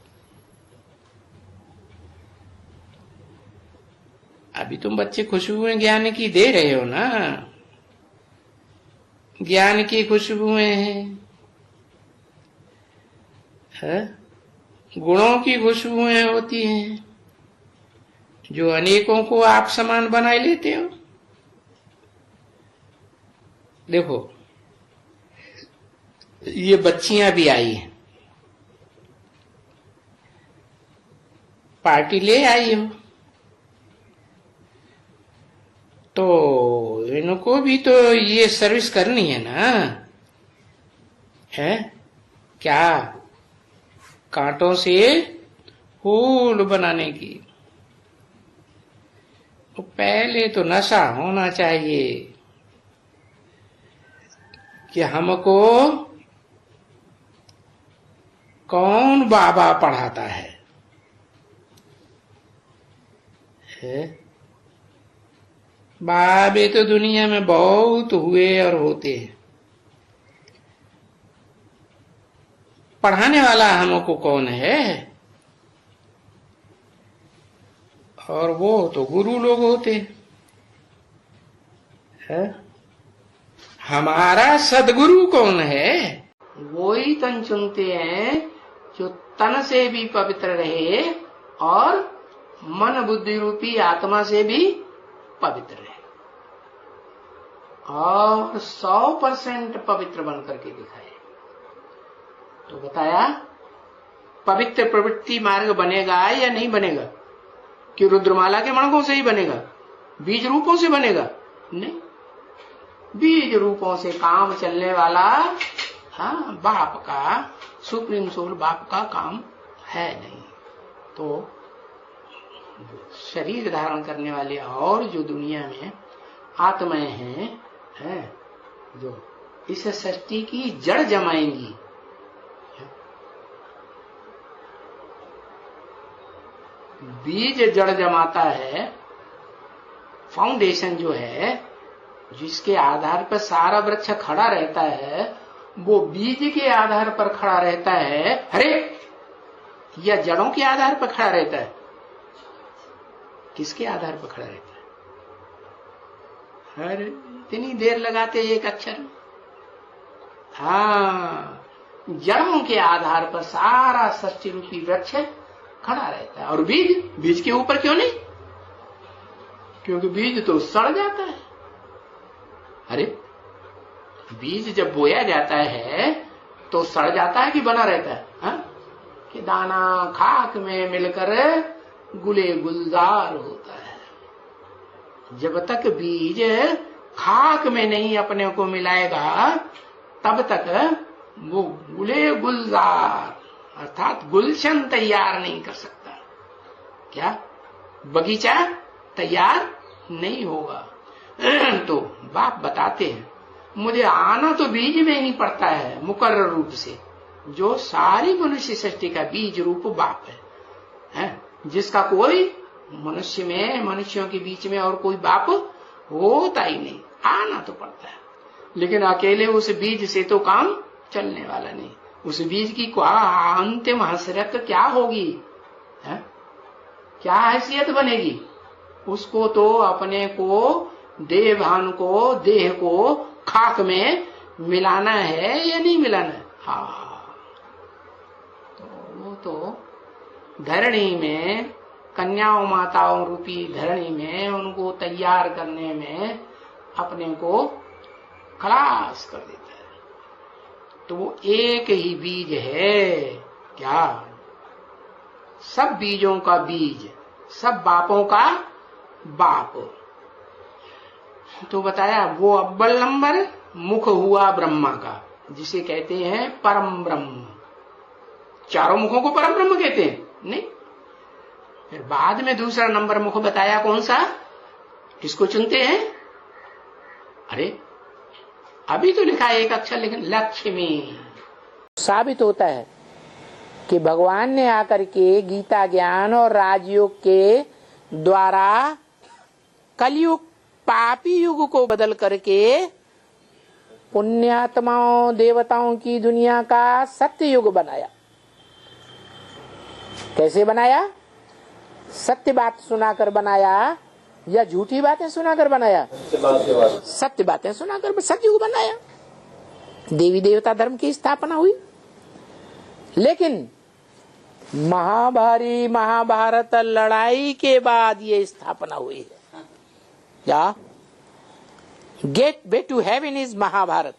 अभी तुम बच्चे खुशबुएं ज्ञान की दे रहे हो ना, ज्ञान की खुशबुएं हैं, गुणों की खुशबुएं होती हैं जो अनेकों को आप समान बनाए लेते हो। देखो ये बच्चियां भी आई हैं, पार्टी ले आई हो, तो इनको भी तो ये सर्विस करनी है ना, है क्या? कांटों से फूल बनाने की तो पहले तो नशा होना चाहिए कि हमको कौन बाबा पढ़ाता है? बाबे तो दुनिया में बहुत हुए और होते हैं, पढ़ाने वाला हमको कौन है? और वो तो गुरु लोग होते हैं। हमारा सदगुरु कौन है? वो ही तन चुनते हैं जो तन से भी पवित्र रहे और मन बुद्धि रूपी आत्मा से भी पवित्र रहे और 100% पवित्र बन करके दिखाए। तो बताया पवित्र प्रवृत्ति मार्ग बनेगा या नहीं बनेगा? कि रुद्रमाला के मणकों से ही बनेगा? बीज रूपों से बनेगा? नहीं, बीज रूपों से काम चलने वाला हाँ बाप का, सुप्रीम सोल बाप का काम है नहीं। तो शरीर धारण करने वाले और जो दुनिया में आत्माएं हैं जो इस सृष्टि की जड़ जमाएंगी, बीज जड़ जमाता है, फाउंडेशन जो है जिसके आधार पर सारा वृक्ष खड़ा रहता है, वो बीज के आधार पर खड़ा रहता है। अरे या जड़ों के आधार पर खड़ा रहता है? किसके आधार पर खड़ा रहता है? अरे इतनी देर लगाते एक अक्षर। हाँ, जड़ों के आधार पर सारा सृष्टि रूपी वृक्ष खड़ा रहता है। और बीज के ऊपर क्यों नहीं? क्योंकि बीज तो सड़ जाता है। अरे बीज जब बोया जाता है तो सड़ जाता है कि बना रहता है? हा? कि दाना खाक में मिलकर गुले गुलजार होता है। जब तक बीज खाक में नहीं अपने को मिलाएगा तब तक वो गुले गुलजार अर्थात गुलशन तैयार नहीं कर सकता। क्या? बगीचा तैयार नहीं होगा। तो बाप बताते हैं मुझे आना तो बीज में ही पड़ता है मुकर्रर रूप से, जो सारी मनुष्य सृष्टि का बीज रूप बाप है, जिसका कोई मनुष्य में, मनुष्यों के बीच में और कोई बाप होता ही नहीं। आना तो पड़ता है, लेकिन अकेले उस बीज से तो काम चलने वाला नहीं। उस बीज की अंतिम हसरत क्या होगी? क्या हैसियत बनेगी? उसको तो अपने को देह भान को, देह को खाक में मिलाना है या नहीं मिलाना है? हाँ, तो वो तो धरणी में, कन्याओं माताओं रूपी धरणी में उनको तैयार करने में अपने को खलास कर देता है। तो वो एक ही बीज है। क्या? सब बीजों का बीज, सब बापों का बाप। तो बताया वो अव्वल नंबर मुख हुआ ब्रह्मा का, जिसे कहते हैं परम ब्रह्म। चारों मुखों को परम ब्रह्म कहते हैं? नहीं। फिर बाद में दूसरा नंबर मुख बताया कौन सा, किसको चुनते हैं? अरे अभी तो लिखा है एक अक्षर, लेकिन लक्ष्मी। साबित होता है कि भगवान ने आकर के गीता ज्ञान और राजयोग के द्वारा कलयुग पापी युग को बदल करके पुण्यात्माओं देवताओं की दुनिया का सत्य युग बनाया। कैसे बनाया? सत्य बात सुनाकर बनाया या झूठी बातें सुनाकर बनाया? सत्य बातें सुनाकर सतयुग बनाया। देवी देवता धर्म की स्थापना हुई। लेकिन महाभारी महाभारत लड़ाई के बाद ये स्थापना हुई है। क्या? Gateway to heaven is Mahabharat.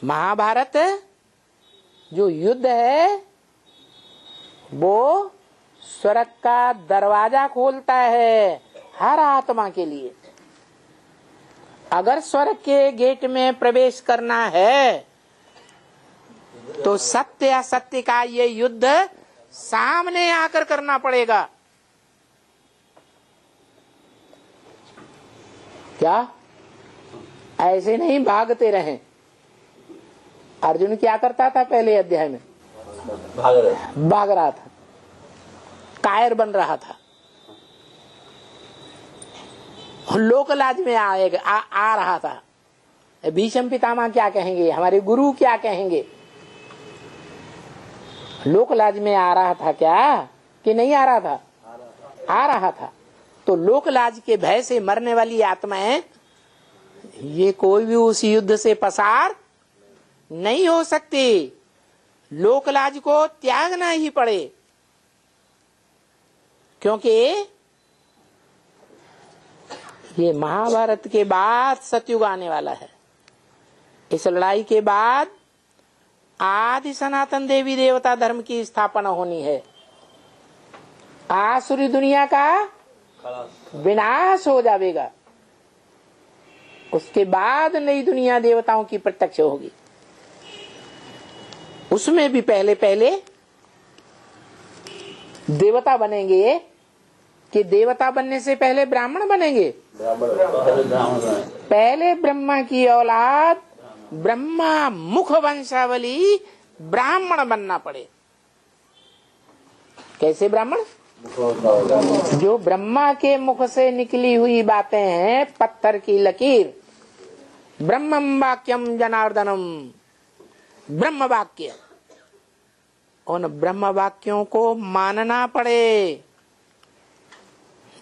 Mahabharat जो युद्ध है वो स्वर्ग का दरवाजा खोलता है हर आत्मा के लिए। अगर स्वर्ग के गेट में प्रवेश करना है तो सत्य असत्य का ये युद्ध सामने आकर करना पड़ेगा। क्या? ऐसे नहीं भागते रहें। अर्जुन क्या करता था पहले अध्याय में? भाग रहा था, कायर बन रहा था, लोक लाज में आ रहा था। भीष्म पितामह क्या कहेंगे, हमारे गुरु क्या कहेंगे? लोकलाज में आ रहा था क्या कि नहीं आ रहा था? आ रहा था। तो लोकलाज के भय से मरने वाली आत्माएं ये कोई भी उस युद्ध से पसार नहीं हो सकती। लोकलाज को त्यागना ही पड़े, क्योंकि ये महाभारत के बाद सतयुग आने वाला है। इस लड़ाई के बाद आदि सनातन देवी देवता धर्म की स्थापना होनी है। आसुरी दुनिया का विनाश हो जाएगा, उसके बाद नई दुनिया देवताओं की प्रत्यक्ष होगी। उसमें भी पहले पहले देवता बनेंगे कि देवता बनने से पहले ब्राह्मण बनेंगे? पहले ब्रह्मा की औलाद, ब्रह्मा मुख वंशावली ब्राह्मण बनना पड़े। कैसे ब्राह्मण? जो ब्रह्मा के मुख से निकली हुई बातें हैं, पत्थर की लकीर, ब्रह्मं वाक्यम जनार्दनम, ब्रह्म वाक्य, उन ब्रह्म वाक्यों को मानना पड़े,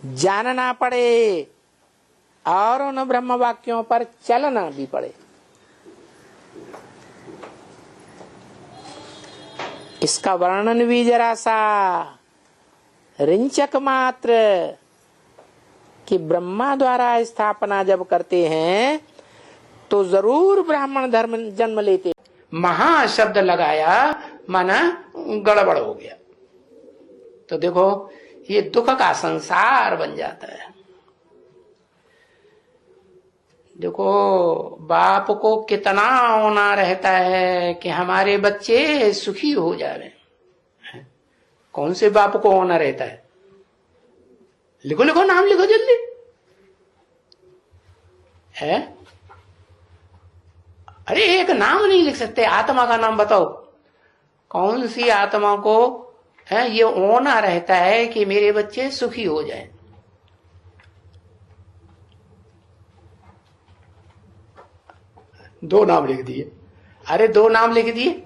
जानना पड़े और उन ब्रह्म वाक्यों पर चलना भी पड़े। इसका वर्णन भी जरा सा रिंचक मात्र कि ब्रह्मा द्वारा स्थापना जब करते हैं तो जरूर ब्राह्मण धर्म जन्म लेते। महा शब्द लगाया माना गड़बड़ हो गया, तो देखो ये दुख का संसार बन जाता है। देखो बाप को कितना होना रहता है कि हमारे बच्चे सुखी हो जावे। कौन से बाप को होना रहता है? लिखो लिखो, नाम लिखो जल्दी। है? अरे एक नाम नहीं लिख सकते, आत्मा का नाम बताओ। कौन सी आत्मा को है ये होना रहता है कि मेरे बच्चे सुखी हो जाएं? दो नाम लिख दिए। अरे दो नाम लिख दिए,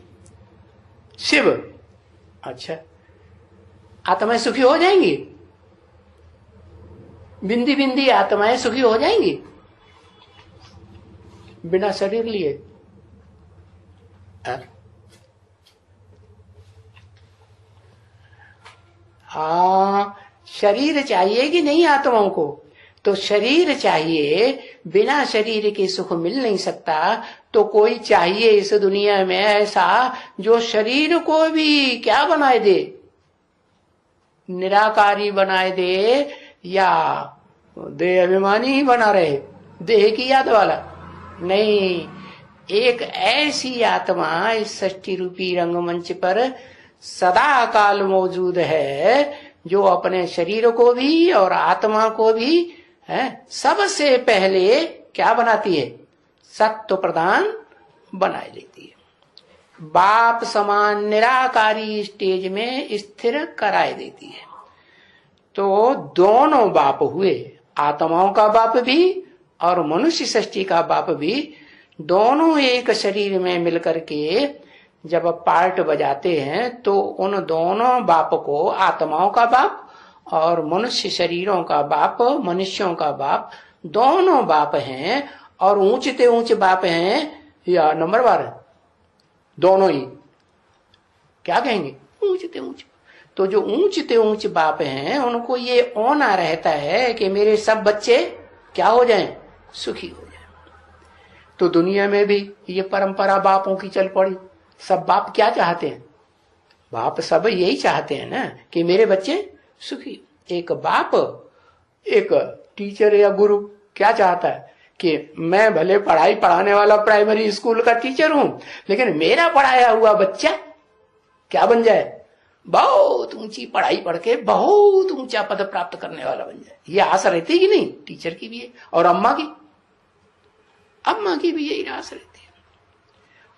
शिव। अच्छा, आत्माएं सुखी हो जाएंगी? बिंदी बिंदी आत्माएं सुखी हो जाएंगी बिना शरीर लिए? हाँ, शरीर चाहिए कि नहीं आत्माओं को? तो शरीर चाहिए, बिना शरीर के सुख मिल नहीं सकता। तो कोई चाहिए इस दुनिया में ऐसा जो शरीर को भी क्या बनाए दे, निराकारी बनाए दे, या देह अभिमानी ही बना रहे, देह की याद वाला नहीं। एक ऐसी आत्मा इस सृष्टि रूपी रंगमंच पर सदा काल मौजूद है जो अपने शरीर को भी और आत्मा को भी है सबसे पहले क्या बनाती है? सत्व प्रदान बनाए लेती है। बाप समान निराकारी स्टेज में स्थिर कराए देती है। तो दोनों बाप हुए, आत्माओं का बाप भी और मनुष्य सृष्टि का बाप भी, दोनों एक शरीर में मिलकर के जब पार्ट बजाते हैं तो उन दोनों बाप को, आत्माओं का बाप और मनुष्य शरीरों का बाप, मनुष्यों का बाप, दोनों बाप हैं। और ऊंचते ऊंचे बाप हैं या नंबरवार है? दोनों ही क्या कहेंगे? ऊंचते ऊंचे। तो जो ऊंचते ऊंचे बाप हैं उनको ये होना रहता है कि मेरे सब बच्चे क्या हो जाएं? सुखी हो जाएं। तो दुनिया में भी ये परंपरा बापों की चल पड़ी। सब बाप क्या चाहते हैं? बाप सब यही चाहते हैं ना कि मेरे बच्चे सुखी। एक बाप, एक टीचर या गुरु क्या चाहता है कि मैं भले पढ़ाई पढ़ाने वाला प्राइमरी स्कूल का टीचर हूं, लेकिन मेरा पढ़ाया हुआ बच्चा क्या बन जाए? बहुत ऊंची पढ़ाई पढ़ के बहुत ऊंचा पद प्राप्त करने वाला बन जाए। ये आशा रहती है कि नहीं? टीचर की भी है और अम्मा की भी यही आशा रहती है।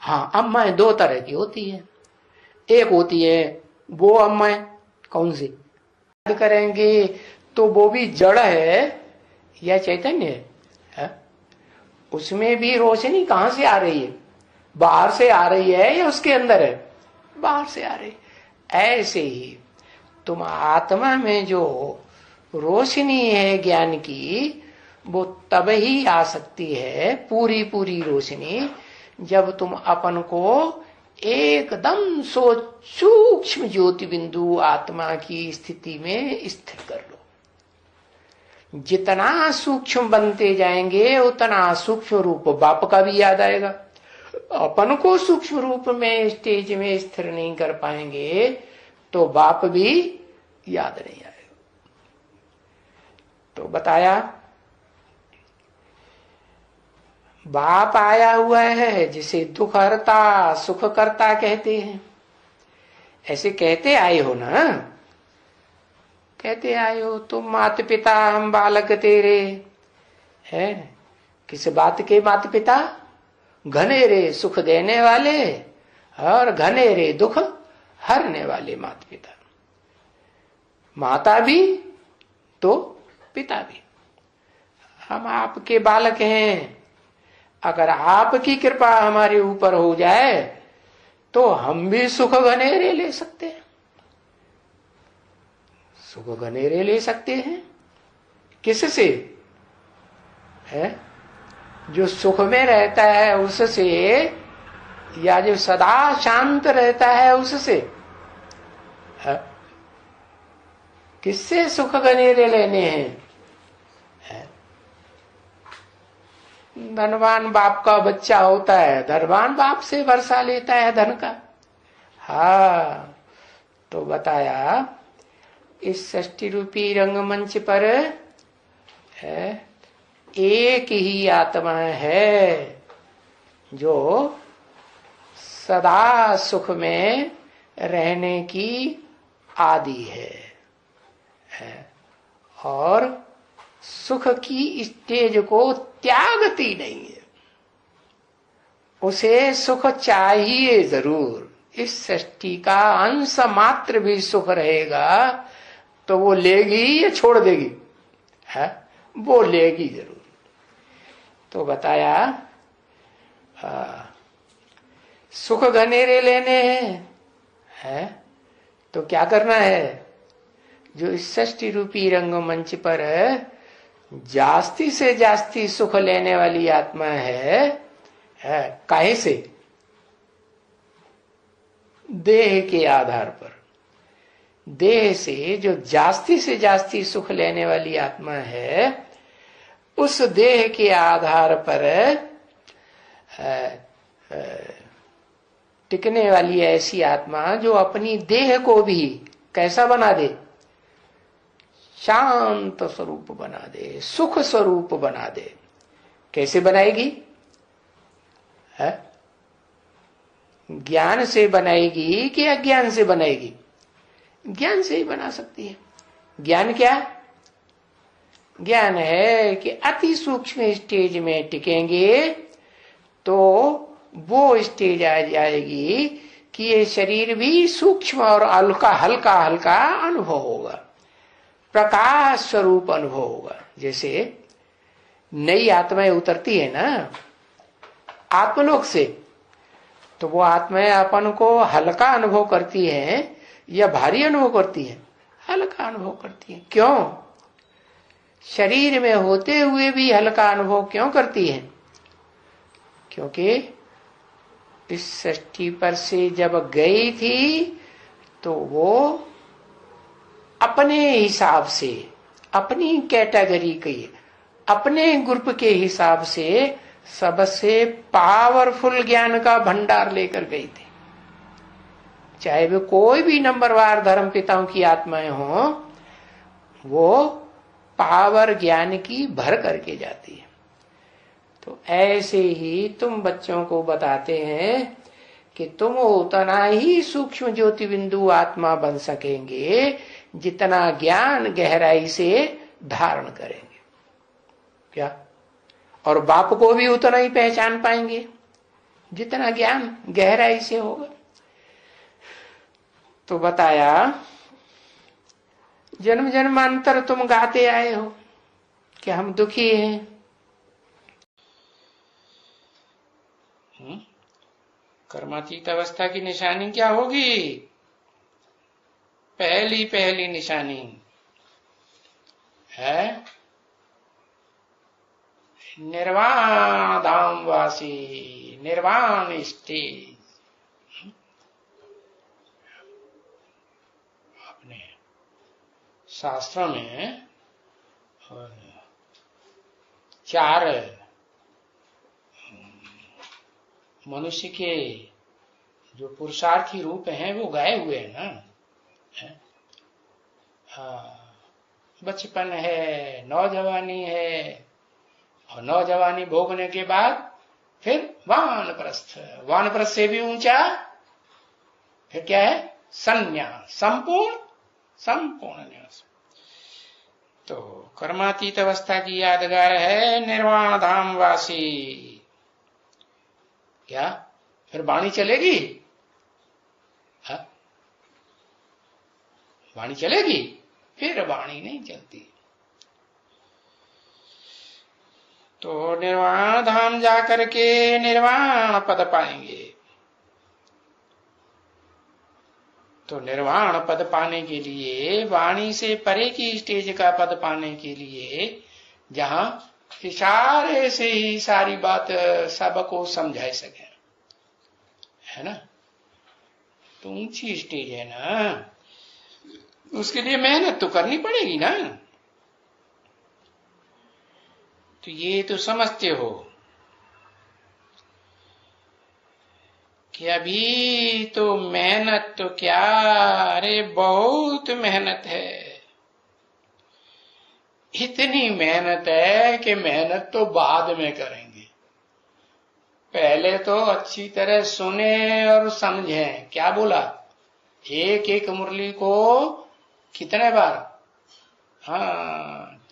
हाँ, अम्माएं दो तरह की होती है। एक होती है वो अम्माएं, कौन सी करेंगे तो वो भी जड़ है या चैतन्य है? उसमें भी रोशनी कहां से आ रही है? बाहर से आ रही है या उसके अंदर है? बाहर से आ रही। ऐसे ही तुम आत्मा में जो रोशनी है ज्ञान की, वो तब ही आ सकती है, पूरी पूरी रोशनी, जब तुम अपन को एकदम सूक्ष्म ज्योति बिंदु आत्मा की स्थिति में स्थिर कर लो। जितना सूक्ष्म बनते जाएंगे उतना सूक्ष्म रूप बाप का भी याद आएगा। अपन को सूक्ष्म रूप में स्टेज में स्थिर नहीं कर पाएंगे तो बाप भी याद नहीं आएगा। तो बताया बाप आया हुआ है जिसे दुख हरता सुख करता कहते हैं। ऐसे कहते आए हो ना, कहते आए हो तुम माता पिता हम बालक तेरे, है किस बात के माता पिता? घनेरे सुख देने वाले और घनेरे दुख हरने वाले माता पिता। माता भी तो पिता भी। हम आपके बालक हैं, अगर आपकी कृपा हमारे ऊपर हो जाए तो हम भी सुख घनेरे ले सकते हैं। सुख घनेरे ले सकते हैं किससे? है जो सुख में रहता है उससे, या जो सदा शांत रहता है उससे? है? किससे सुख घनेरे लेने हैं? धनवान बाप का बच्चा होता है, धनवान बाप से वर्षा लेता है धन का। हाँ, तो बताया इस षष्टि रूपी रंगमंच पर है एक ही आत्मा है जो सदा सुख में रहने की आदि है और सुख की स्टेज को त्यागती नहीं है। उसे सुख चाहिए जरूर। इस सृष्टि का अंश मात्र भी सुख रहेगा तो वो लेगी या छोड़ देगी? है वो लेगी जरूर। तो बताया सुख घनेरे लेने हैं, तो क्या करना है? जो इस षष्टि रूपी रंगमंच पर जास्ती से जास्ती सुख लेने वाली आत्मा है काहे से? देह के आधार पर। देह से जो जास्ती से जास्ती सुख लेने वाली आत्मा है, उस देह के आधार पर टिकने वाली ऐसी आत्मा जो अपनी देह को भी कैसा बना दे? शांत स्वरूप बना दे, सुख स्वरूप बना दे। कैसे बनाएगी? है ज्ञान से बनाएगी कि अज्ञान से बनाएगी? ज्ञान से ही बना सकती है। ज्ञान क्या? ज्ञान है कि अति सूक्ष्म स्टेज में टिकेंगे तो वो स्टेज आ जाएगी कि ये शरीर भी सूक्ष्म और हल्का हल्का हल्का अनुभव होगा, प्रकाश स्वरूप अनुभव होगा। जैसे नई आत्माएं उतरती है ना आत्मलोक से, तो वो आत्माएं अपन को हल्का अनुभव करती हैं या भारी अनुभव करती हैं? हल्का अनुभव करती हैं। क्यों? शरीर में होते हुए भी हल्का अनुभव क्यों करती हैं? क्योंकि इस सृष्टि पर से जब गई थी तो वो अपने हिसाब से, अपनी कैटेगरी के, अपने ग्रुप के हिसाब से सबसे पावरफुल ज्ञान का भंडार लेकर गई थी। चाहे वे कोई भी नंबरवार धर्म पिताओं की आत्माएं हो, वो पावर ज्ञान की भर करके जाती है। तो ऐसे ही तुम बच्चों को बताते हैं कि तुम उतना ही सूक्ष्म ज्योति बिंदु आत्मा बन सकेंगे जितना ज्ञान गहराई से धारण करेंगे। क्या? और बाप को भी उतना ही पहचान पाएंगे जितना ज्ञान गहराई से होगा। तो बताया जन्म जन्मांतर तुम गाते आए हो कि हम दुखी हैं। कर्मातीत अवस्था की निशानी क्या होगी? पहली पहली निशानी है निर्वाण धाम वासी, निर्वाण स्टेज। अपने शास्त्रों में 4 मनुष्य के जो पुरुषार्थी रूप हैं वो गाए हुए हैं ना। बचपन है, नौजवानी है, और नौजवानी भोगने के बाद फिर वानप्रस्थ, वानप्रस्थ से भी ऊंचा फिर क्या है? संन्यास, संपूर्ण संपूर्ण न्यास। तो कर्मातीत अवस्था की यादगार है निर्वाण धाम वासी। क्या फिर वाणी चलेगी? वाणी चलेगी? फिर वाणी नहीं चलती। तो निर्वाण धाम जाकर के निर्वाण पद पाएंगे। तो निर्वाण पद पाने के लिए, वाणी से परे की स्टेज का पद पाने के लिए, जहां इशारे से ही सारी बात सबको समझा सके, है ना, तो ऊंची स्टेज है ना, उसके लिए मेहनत तो करनी पड़ेगी ना। तो ये तो समझते हो कि अभी तो मेहनत तो क्या, अरे बहुत मेहनत है। इतनी मेहनत है कि मेहनत तो बाद में करेंगे, पहले तो अच्छी तरह सुने और समझें। क्या बोला? एक एक मुरली को कितने बार?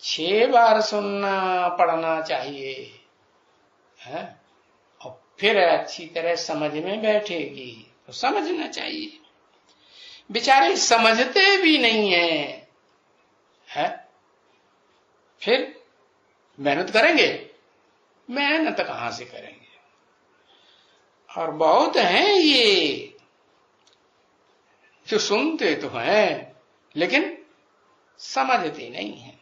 6 बार सुनना पड़ना चाहिए, है? और फिर अच्छी तरह समझ में बैठेगी तो समझना चाहिए। बेचारे समझते भी नहीं है? फिर मेहनत करेंगे? मेहनत कहां से करेंगे? और बहुत हैं ये जो सुनते तो हैं लेकिन समझते नहीं है।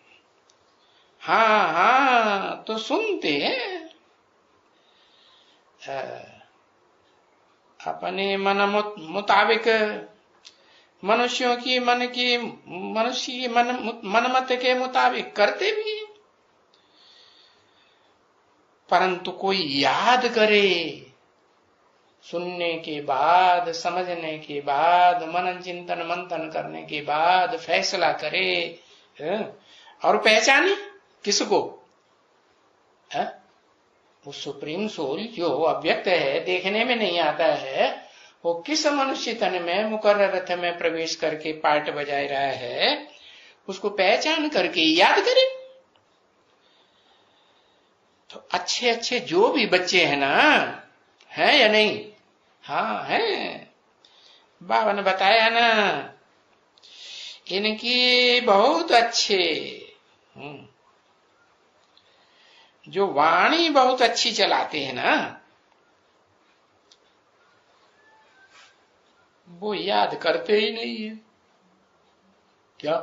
हाँ तो सुनते हैं, अपने मन मुताबिक मनुष्यों की मन मत के मुताबिक करते भी हैं, परंतु कोई याद करे, सुनने के बाद, समझने के बाद, मनन चिंतन मंथन करने के बाद फैसला करे, और पहचाने किसको? वो सुप्रीम सोल जो अव्यक्त है, देखने में नहीं आता है, वो किस मनुष्य तन में मुकर्रर रथ में प्रवेश करके पार्ट बजाए रहा है, उसको पहचान करके याद करे। तो अच्छे अच्छे जो भी बच्चे हैं ना, हैं या नहीं? हाँ हैं। बाबा ने बताया ना, इनकी बहुत अच्छे, जो वाणी बहुत अच्छी चलाते हैं ना, वो याद करते ही नहीं है। क्या?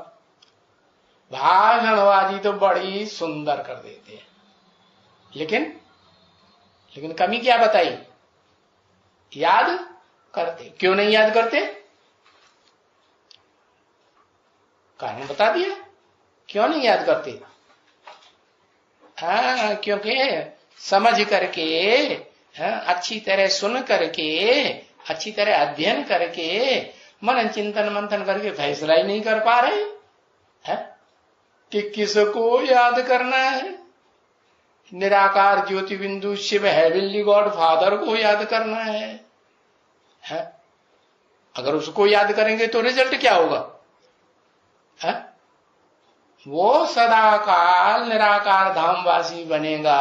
भाषणबाजी तो बड़ी सुंदर कर देते हैं, लेकिन कमी क्या बताई? याद करते। क्यों नहीं याद करते? कारण बता दिया क्यों नहीं याद करते। क्योंकि समझ करके, अच्छी तरह सुन करके, अच्छी तरह अध्ययन करके, मनन चिंतन मंथन करके फैसला ही नहीं कर पा रहे हैं कि किसको याद करना है। निराकार ज्योति बिंदु शिव हेवनली गॉड फादर को याद करना है? अगर उसको याद करेंगे तो रिजल्ट क्या होगा? वो सदा काल निराकार धाम वासी बनेगा।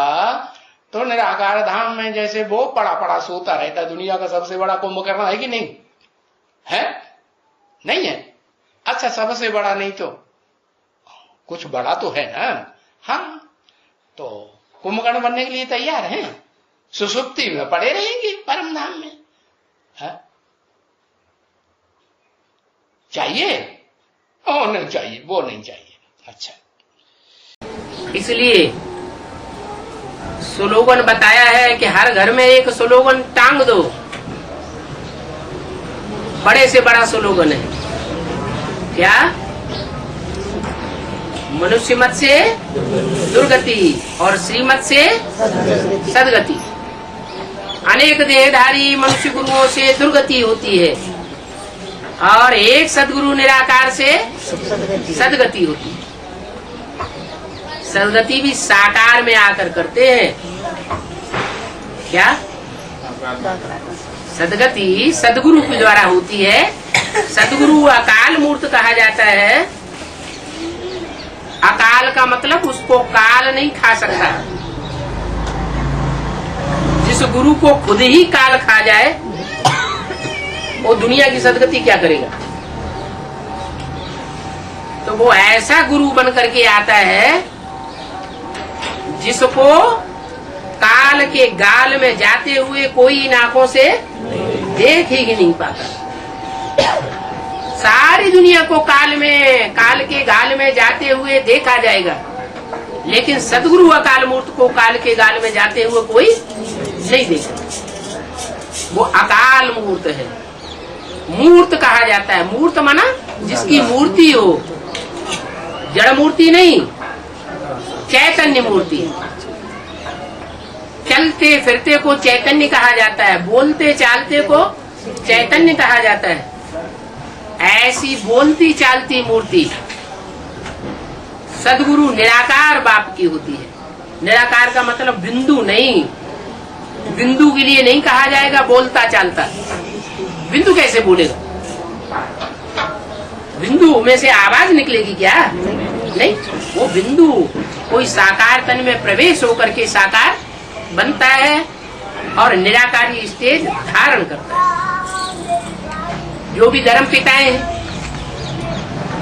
तो निराकार धाम में जैसे वो पड़ा पड़ा सोता रहता, दुनिया का सबसे बड़ा कुंभकर्ण है कि नहीं है? नहीं है। अच्छा, सबसे बड़ा नहीं तो कुछ बड़ा तो है ना। हाँ, तो कुंभकर्ण बनने के लिए तैयार हैं, सुसुप्ति में पड़े रहेंगे परम धाम में। चाहिए नहीं चाहिए, वो नहीं चाहिए। अच्छा, इसलिए स्लोगन बताया है कि हर घर में एक स्लोगन टांग दो। बड़े से बड़ा स्लोगन है क्या? मनुष्य मत से दुर्गति और श्रीमत से सदगति। अनेक देहधारी मनुष्य गुरुओं से दुर्गति होती है और एक सदगुरु निराकार से सदगति होती है। सदगति भी साकार में आकर करते हैं क्या? सदगति सदगुरु के द्वारा होती है। सदगुरु अकाल मूर्त कहा जाता है। अकाल का मतलब उसको काल नहीं खा सकता। जिस गुरु को खुद ही काल खा जाए वो दुनिया की सदगति क्या करेगा? तो वो ऐसा गुरु बन करके आता है जिसको काल के गाल में जाते हुए कोई इन आंखों से देख ही नहीं पाता। सारी दुनिया को काल के गाल में जाते हुए देखा जाएगा, लेकिन सदगुरु अकाल मूर्त को काल के गाल में जाते हुए कोई नहीं देखा। वो अकाल मूर्त है। मूर्त कहा जाता है। मूर्त माना जिसकी मूर्ति हो, जड़ मूर्ति नहीं, चैतन्य मूर्ति। चलते फिरते को चैतन्य कहा जाता है, बोलते चालते को चैतन्य कहा जाता है। ऐसी बोलती चालती मूर्ति सदगुरु निराकार बाप की होती है। निराकार का मतलब बिंदु नहीं, बिंदु के लिए नहीं कहा जाएगा बोलता चालता। बिंदु कैसे बोलेगा? बिंदु में से आवाज निकलेगी क्या? नहीं। वो बिंदु कोई साकार तन में प्रवेश होकर के साकार बनता है और निराकारी स्टेज धारण करता है। जो भी धर्म पिताएं हैं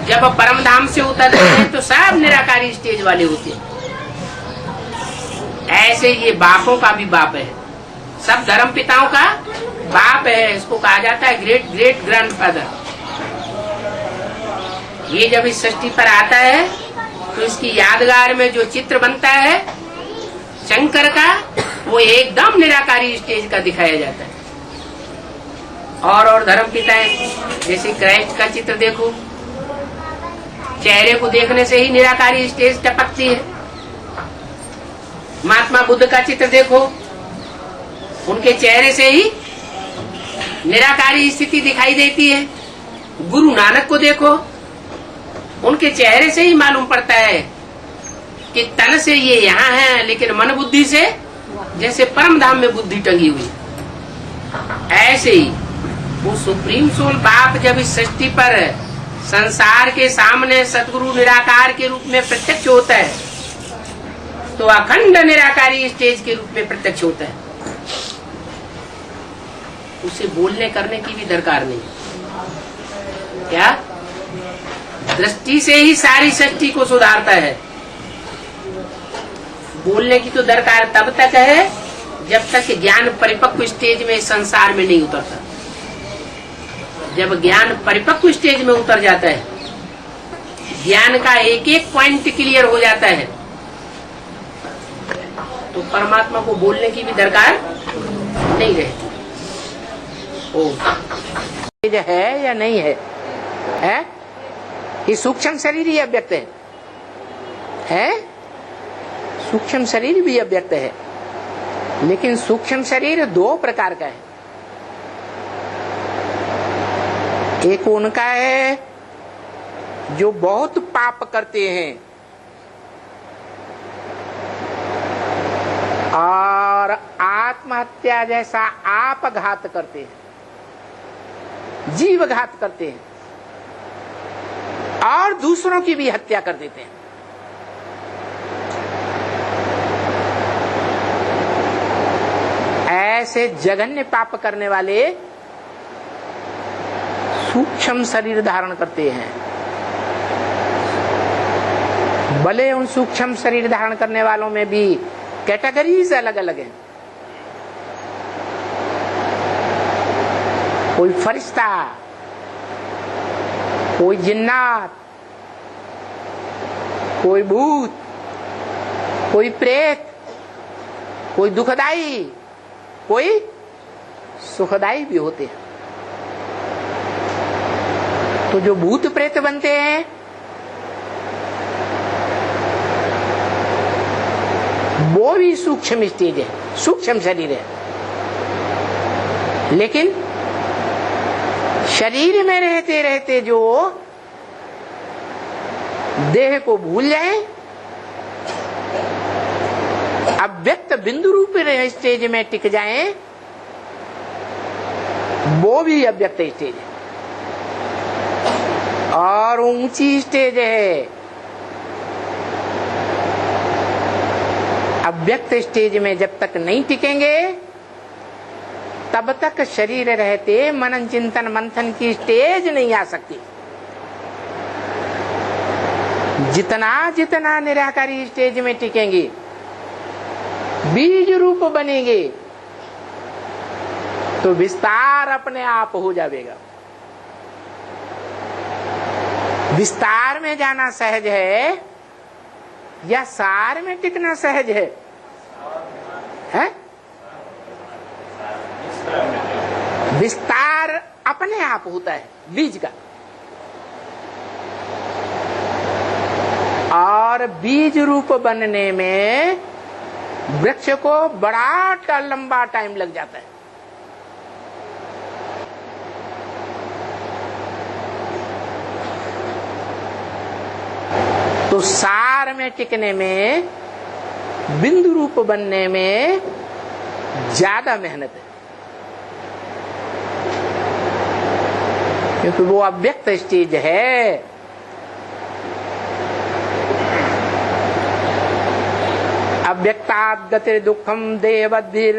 जब परम धाम से उतरते हैं तो सब निराकारी स्टेज वाले होते हैं। ऐसे ये बापों का भी बाप है, सब धर्म पिताओं का बाप है। इसको कहा जाता है ग्रेट ग्रेट ग्रैंडफादर। ये जब इस सृष्टि पर आता है तो इसकी यादगार में जो चित्र बनता है शंकर का, वो एकदम निराकारी स्टेज का दिखाया जाता है। और धर्म पिताएं जैसे क्राइस्ट का चित्र देखो, चेहरे को देखने से ही निराकारी स्टेज टपकती है। महात्मा बुद्ध का चित्र देखो, उनके चेहरे से ही निराकारी स्थिति दिखाई देती है। गुरु नानक को देखो, उनके चेहरे से ही मालूम पड़ता है कि तन से ये यहाँ है, लेकिन मन बुद्धि से जैसे परम धाम में बुद्धि टंगी हुई। ऐसे ही वो सुप्रीम सोल बाप जब इस सृष्टि पर संसार के सामने सतगुरु निराकार के रूप में प्रत्यक्ष होता है तो अखंड निराकारी स्टेज के रूप में प्रत्यक्ष होता है। उसे बोलने करने की भी दरकार नहीं। क्या? दृष्टि से ही सारी सृष्टि को सुधारता है। बोलने की तो दरकार तब तक है जब तक ज्ञान परिपक्व स्टेज में संसार में नहीं उतरता। जब ज्ञान परिपक्व स्टेज में उतर जाता है, ज्ञान का एक एक पॉइंट क्लियर हो जाता है, तो परमात्मा को बोलने की भी दरकार नहीं रहती। ओ है या नहीं है? है? ये सूक्ष्म शरीर ही अव्यक्त है? सूक्ष्म शरीर भी अव्यक्त है, लेकिन सूक्ष्म शरीर दो प्रकार का है। एक उनका है जो बहुत पाप करते हैं और आत्महत्या जैसा आपघात करते हैं, जीव घात करते हैं और दूसरों की भी हत्या कर देते हैं। ऐसे जघन्य पाप करने वाले सूक्ष्म शरीर धारण करते हैं। भले उन सूक्ष्म शरीर धारण करने वालों में भी कैटेगरीज अलग अलग हैं। कोई फरिश्ता, कोई जिन्नात, कोई भूत, कोई प्रेत, कोई दुखदाई, कोई सुखदाई भी होते हैं। तो जो भूत प्रेत बनते हैं वो भी सूक्ष्म स्टेज है, सूक्ष्म शरीर है। लेकिन शरीर में रहते रहते जो देह को भूल जाए, अव्यक्त बिंदु रूप स्टेज में टिक जाए, वो भी अव्यक्त स्टेज है और ऊंची स्टेज है। अव्यक्त स्टेज में जब तक नहीं टिकेंगे तब तक शरीर रहते मनन चिंतन मंथन की स्टेज नहीं आ सकती। जितना जितना निराकारी स्टेज में टिकेंगे, बीज रूप बनेंगे, तो विस्तार अपने आप हो जाएगा। विस्तार में जाना सहज है या सार में टिकना सहज है? विस्तार अपने आप होता है बीज का, और बीज रूप बनने में वृक्ष को बड़ा लंबा टाइम लग जाता है। तो सार में टिकने में, बिंदु रूप बनने में ज्यादा मेहनत है, क्योंकि वो अव्यक्त स्टेज है। अव्यक्ताद् गतिर्दुःखं देवद्भिर्